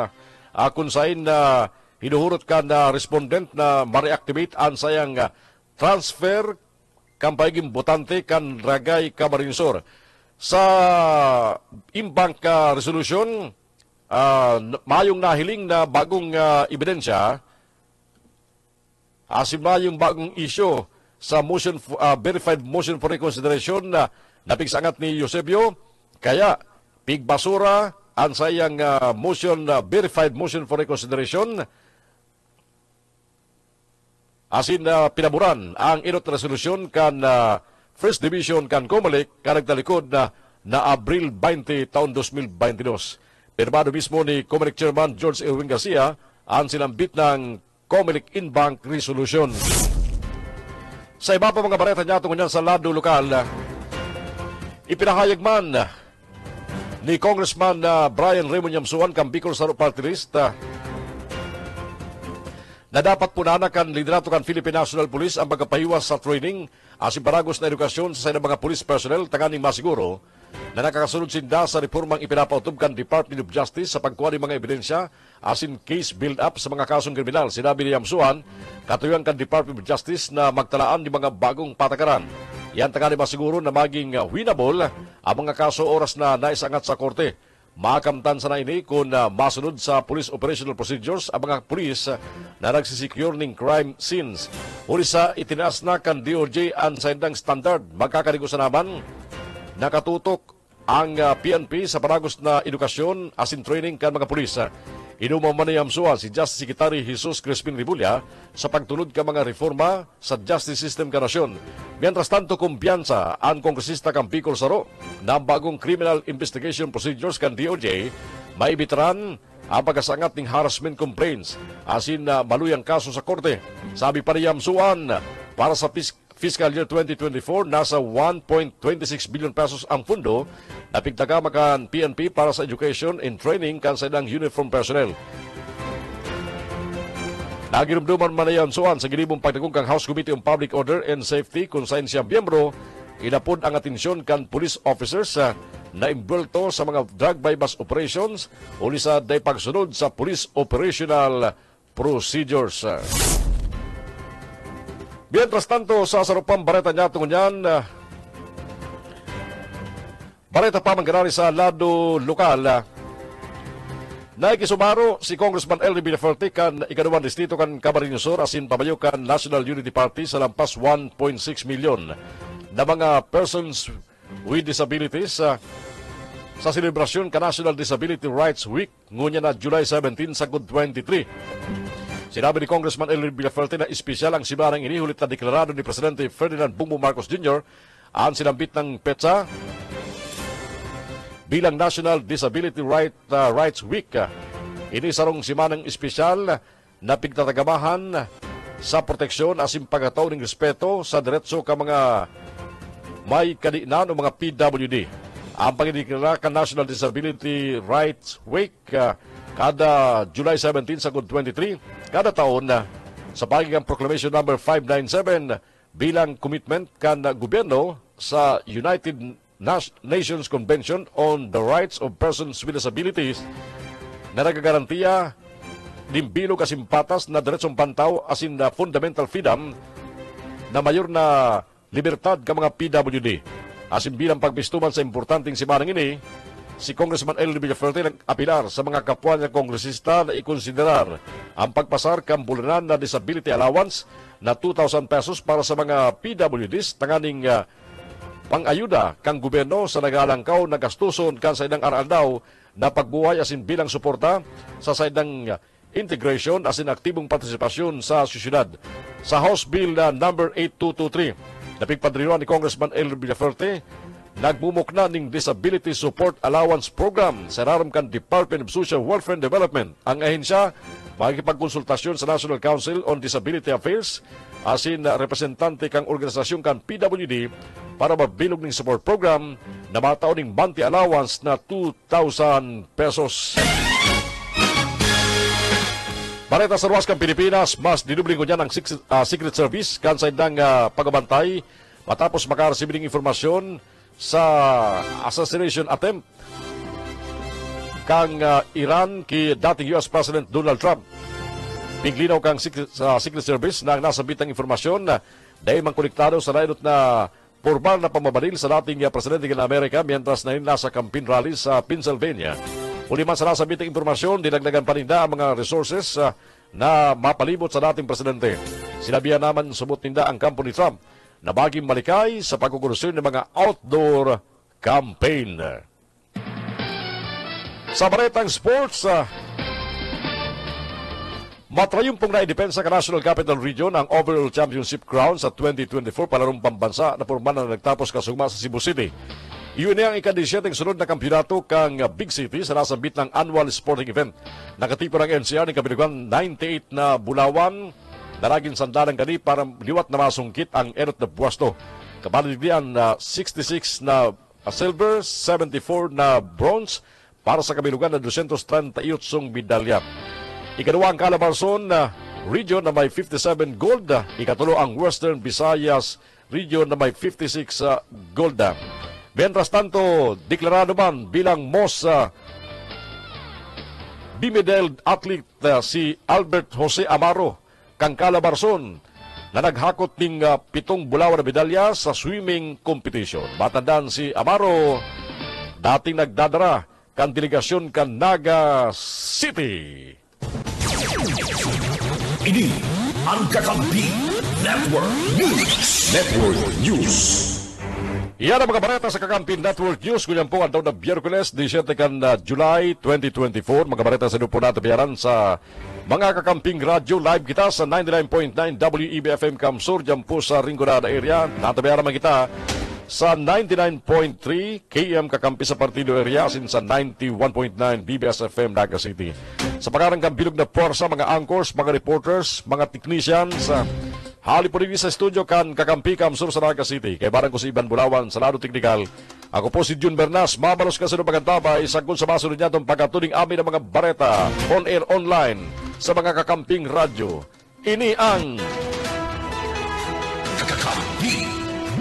kung sayin na hinuhurot ka na respondent na ma-reactivate ang sayang transfer kan paiging botante kan Ragay, Camarines Sur. Sa imbank resolution, mayong nahiling na bagong ebidensya, asim na yung bagong issue sa motion verified motion for reconsideration na napigsangat ni Eusebio, kaya pigbasura ang sayang motion verified motion for reconsideration, asin pinaburan ang inot resolusyon kan First Division kan Comelec kan nagtalikod na Abril 20 taon 2022. Pirmado mismo ni Comelec Chairman George Elwin Garcia ang sinambit ng Comelec in-bank resolution. Sa iba pa mga bareta niya tungkol sa lado lokal, ipinahayag man ni Congressman Brian Raymond Yamsuan kang Bicol Saro Party List na dapat punana kan liderato kan Philippine National Police ang pagkapahiwas sa training asin paragos na edukasyon sa mga police personnel tanganing masiguro na nakakasunod sinda sa reformang ipinapautob kan Department of Justice sa pagkuha ng mga ebidensya asin case build-up sa mga kasong kriminal. Sinabi ni Yamsuan, katuyang kan Department of Justice na magtalaan ng mga bagong patakaran. Yan tanganing masiguro na maging winnable ang mga kaso oras na naisangat sa korte. Makamtan sa na ini kung masunod sa police operational procedures ang mga pulis na nagsisecure ng crime scenes. Uli sa itinaas na kan DOJ ang sendang standard. Magkakarigusan naman nakatutok ang PNP sa paragos na edukasyon asin training kan mga pulis. Inuman man ni Yamsuan si Justice Secretary Jesus Crispin Rimulya sa pagtunod ka mga reforma sa justice system ka nasyon. Mientras tanto, kumpiyansa ang kongresista kang Bicol Saro na bagong criminal investigation procedures kan DOJ maibitaran ang pagkasangat ng harassment complaints asin maluyang kaso sa korte. Sabi pa ni Yamsuan, para sa Fiscal Year 2024, nasa 1.26 billion pesos ang pundo na pigtagama kan PNP para sa education and training kan sa ilang uniform personnel. Nagirumduman man na Yamsuan sa ginibong pagtagong kang House Committee on Public Order and Safety kung saan siya miyembro, inapod ang atensyon kan police officers na imbulto sa mga drug bypass operations o sa day pagsunod sa police operational procedures. Mientras tanto, sa sarupang bareta niya tungkol yan, bareta pa mangganari sa lado lokal. Naikisumaro si Congressman Elry Villaferte kan ikaduang distrito kan Camarines Sur asin pamayo kan National Unity Party sa lampas 1.6 million na mga persons with disabilities sa selebrasyon ka National Disability Rights Week ngunya na July 17 sa 23. Sinabi ni Congressman Elry Villaferte na espesyal ang simanang inihulit na deklarado ni Presidente Ferdinand Bongbong Marcos Jr. ang sinambit ng petsa bilang National Disability Rights Week. Ini sarong simanang espesyal na pigtatagamahan sa proteksyon asin pagataw ng respeto sa diretso ka mga may kadiinan o mga PWD. Ang pagdideklara ka National Disability Rights Week kada July 17 sa 23, kada taon sa pagiging Proclamation number 597 bilang commitment kan gobyerno sa United Nations Convention on the Rights of Persons with Disabilities na nagagarantiya ng bilog kasimpatas na diretsong pantaw asin na fundamental freedom na mayor na libertad ka mga PWD. Asin bilang pagpistuman sa importanteng simanang ini, si Congressman Elry Villaferte nag-apilar sa mga kapwa niya kongresista na ikonsiderar ang pagpasar kang bulanan na disability allowance na 2,000 pesos para sa mga PWDs tanganing pang-ayuda kang gobyerno sa nagalangkaw na gastuson kan sa idang aral na pagbuhay asin bilang suporta sa saydang integration asin aktibong partisipasyon sa sosyedad. Sa House Bill na number 8223, napigpadrinuan ni Congressman Elry Villaferte nagmumukna ning Disability Support Allowance Program sa raramkan Department of Social Welfare and Development. Ang ahensya makikipagkonsultasyon sa National Council on Disability Affairs asin representante kang organisasyon kan PWD para mabilog ning support program na mataon ning monthly allowance na 2,000 pesos. Bareta sa ruwas kang Pilipinas, mas dinubling ko niyan ang Secret Service kansay ng pagabantay matapos makaresibir ng informasyon sa assassination attempt kang Iran kay dating US President Donald Trump. Piglinaw kang Secret Service na nasabit ang informasyon na dahil mang konektado sa lainot na formal na pamabaril sa dating presidente ng Amerika mientras na nasa campaign rally sa Pennsylvania. Uli man sa nasabit ang informasyon, dinagdagan pa rin na ang mga resources na mapalibot sa dating presidente. Sinabihan naman subot ninda ang kampo ni Trump na baging malikay sa pagkukurusyon ng mga outdoor campaign. Sa baretang sports, matrayumpong na idepensa ka National Capital Region ang overall championship crown sa 2024 palarong pambansa na porma na nagtapos kasugma sa Cebu City. Iyon ang ika-17 sunod na kampyonato kang Big City sa nasabit ng annual sporting event. Nakatipo ng NCR ng kabilugan 98 na bulawan na laging sandalang kani para liwat na masungkit ang erot na buwasto. Kabaligyan na 66 na silver, 74 na bronze para sa kabilugan na 238 medalya. Ikaduwa ang Calabarzon na region na may 57 gold. Ikatulo ang Western Visayas region na may 56 gold. Mientras tanto, deklarado man bilang most bimedal athlete si Albert Jose Amaro kang Calabarzon na naghakot ng 7 bulawan na medalya sa swimming competition. Matandaan si Amaro, dating nagdadara kan delegasyon kan Naga City. Ini ang Kakampi Network News. Network News. Iyan ang mga bareta sa Kakampi Network News. Kunyan po ang taon na Biyerkules, 17 kan July 2024. Mga bareta sa po natin bayaran sa mga Kakamping Radio. Live kita sa 99.9 WEBFM Kamsur. Diyan po sa Rinconada area. Natabayaran man kita sa 99.3 KM Kakampi sa Partido area. Asin sa 91.9 BBS-FM Naga City. Sa pagkaranggang bilog na porsa, mga anchors, mga reporters, mga technicians, hali po rin sa studio kan Kakampi Kamsur sa Naga City. Kay barang ko si Iban Bulawan sa lado teknikal. Ako po si Jun Bernas. Mabalos ka sa nung pagkantaba. Isagol sa masunod niya itong pagkatuning amin ng mga bareta on air online sa mga Kakamping Radio. Ini ang Kakampi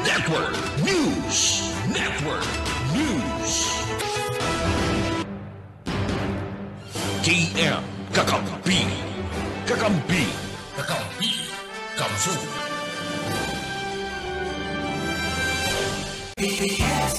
Network News. Network News. KM Kakampi. Kakampi. Kakampi. Kamsur. PBS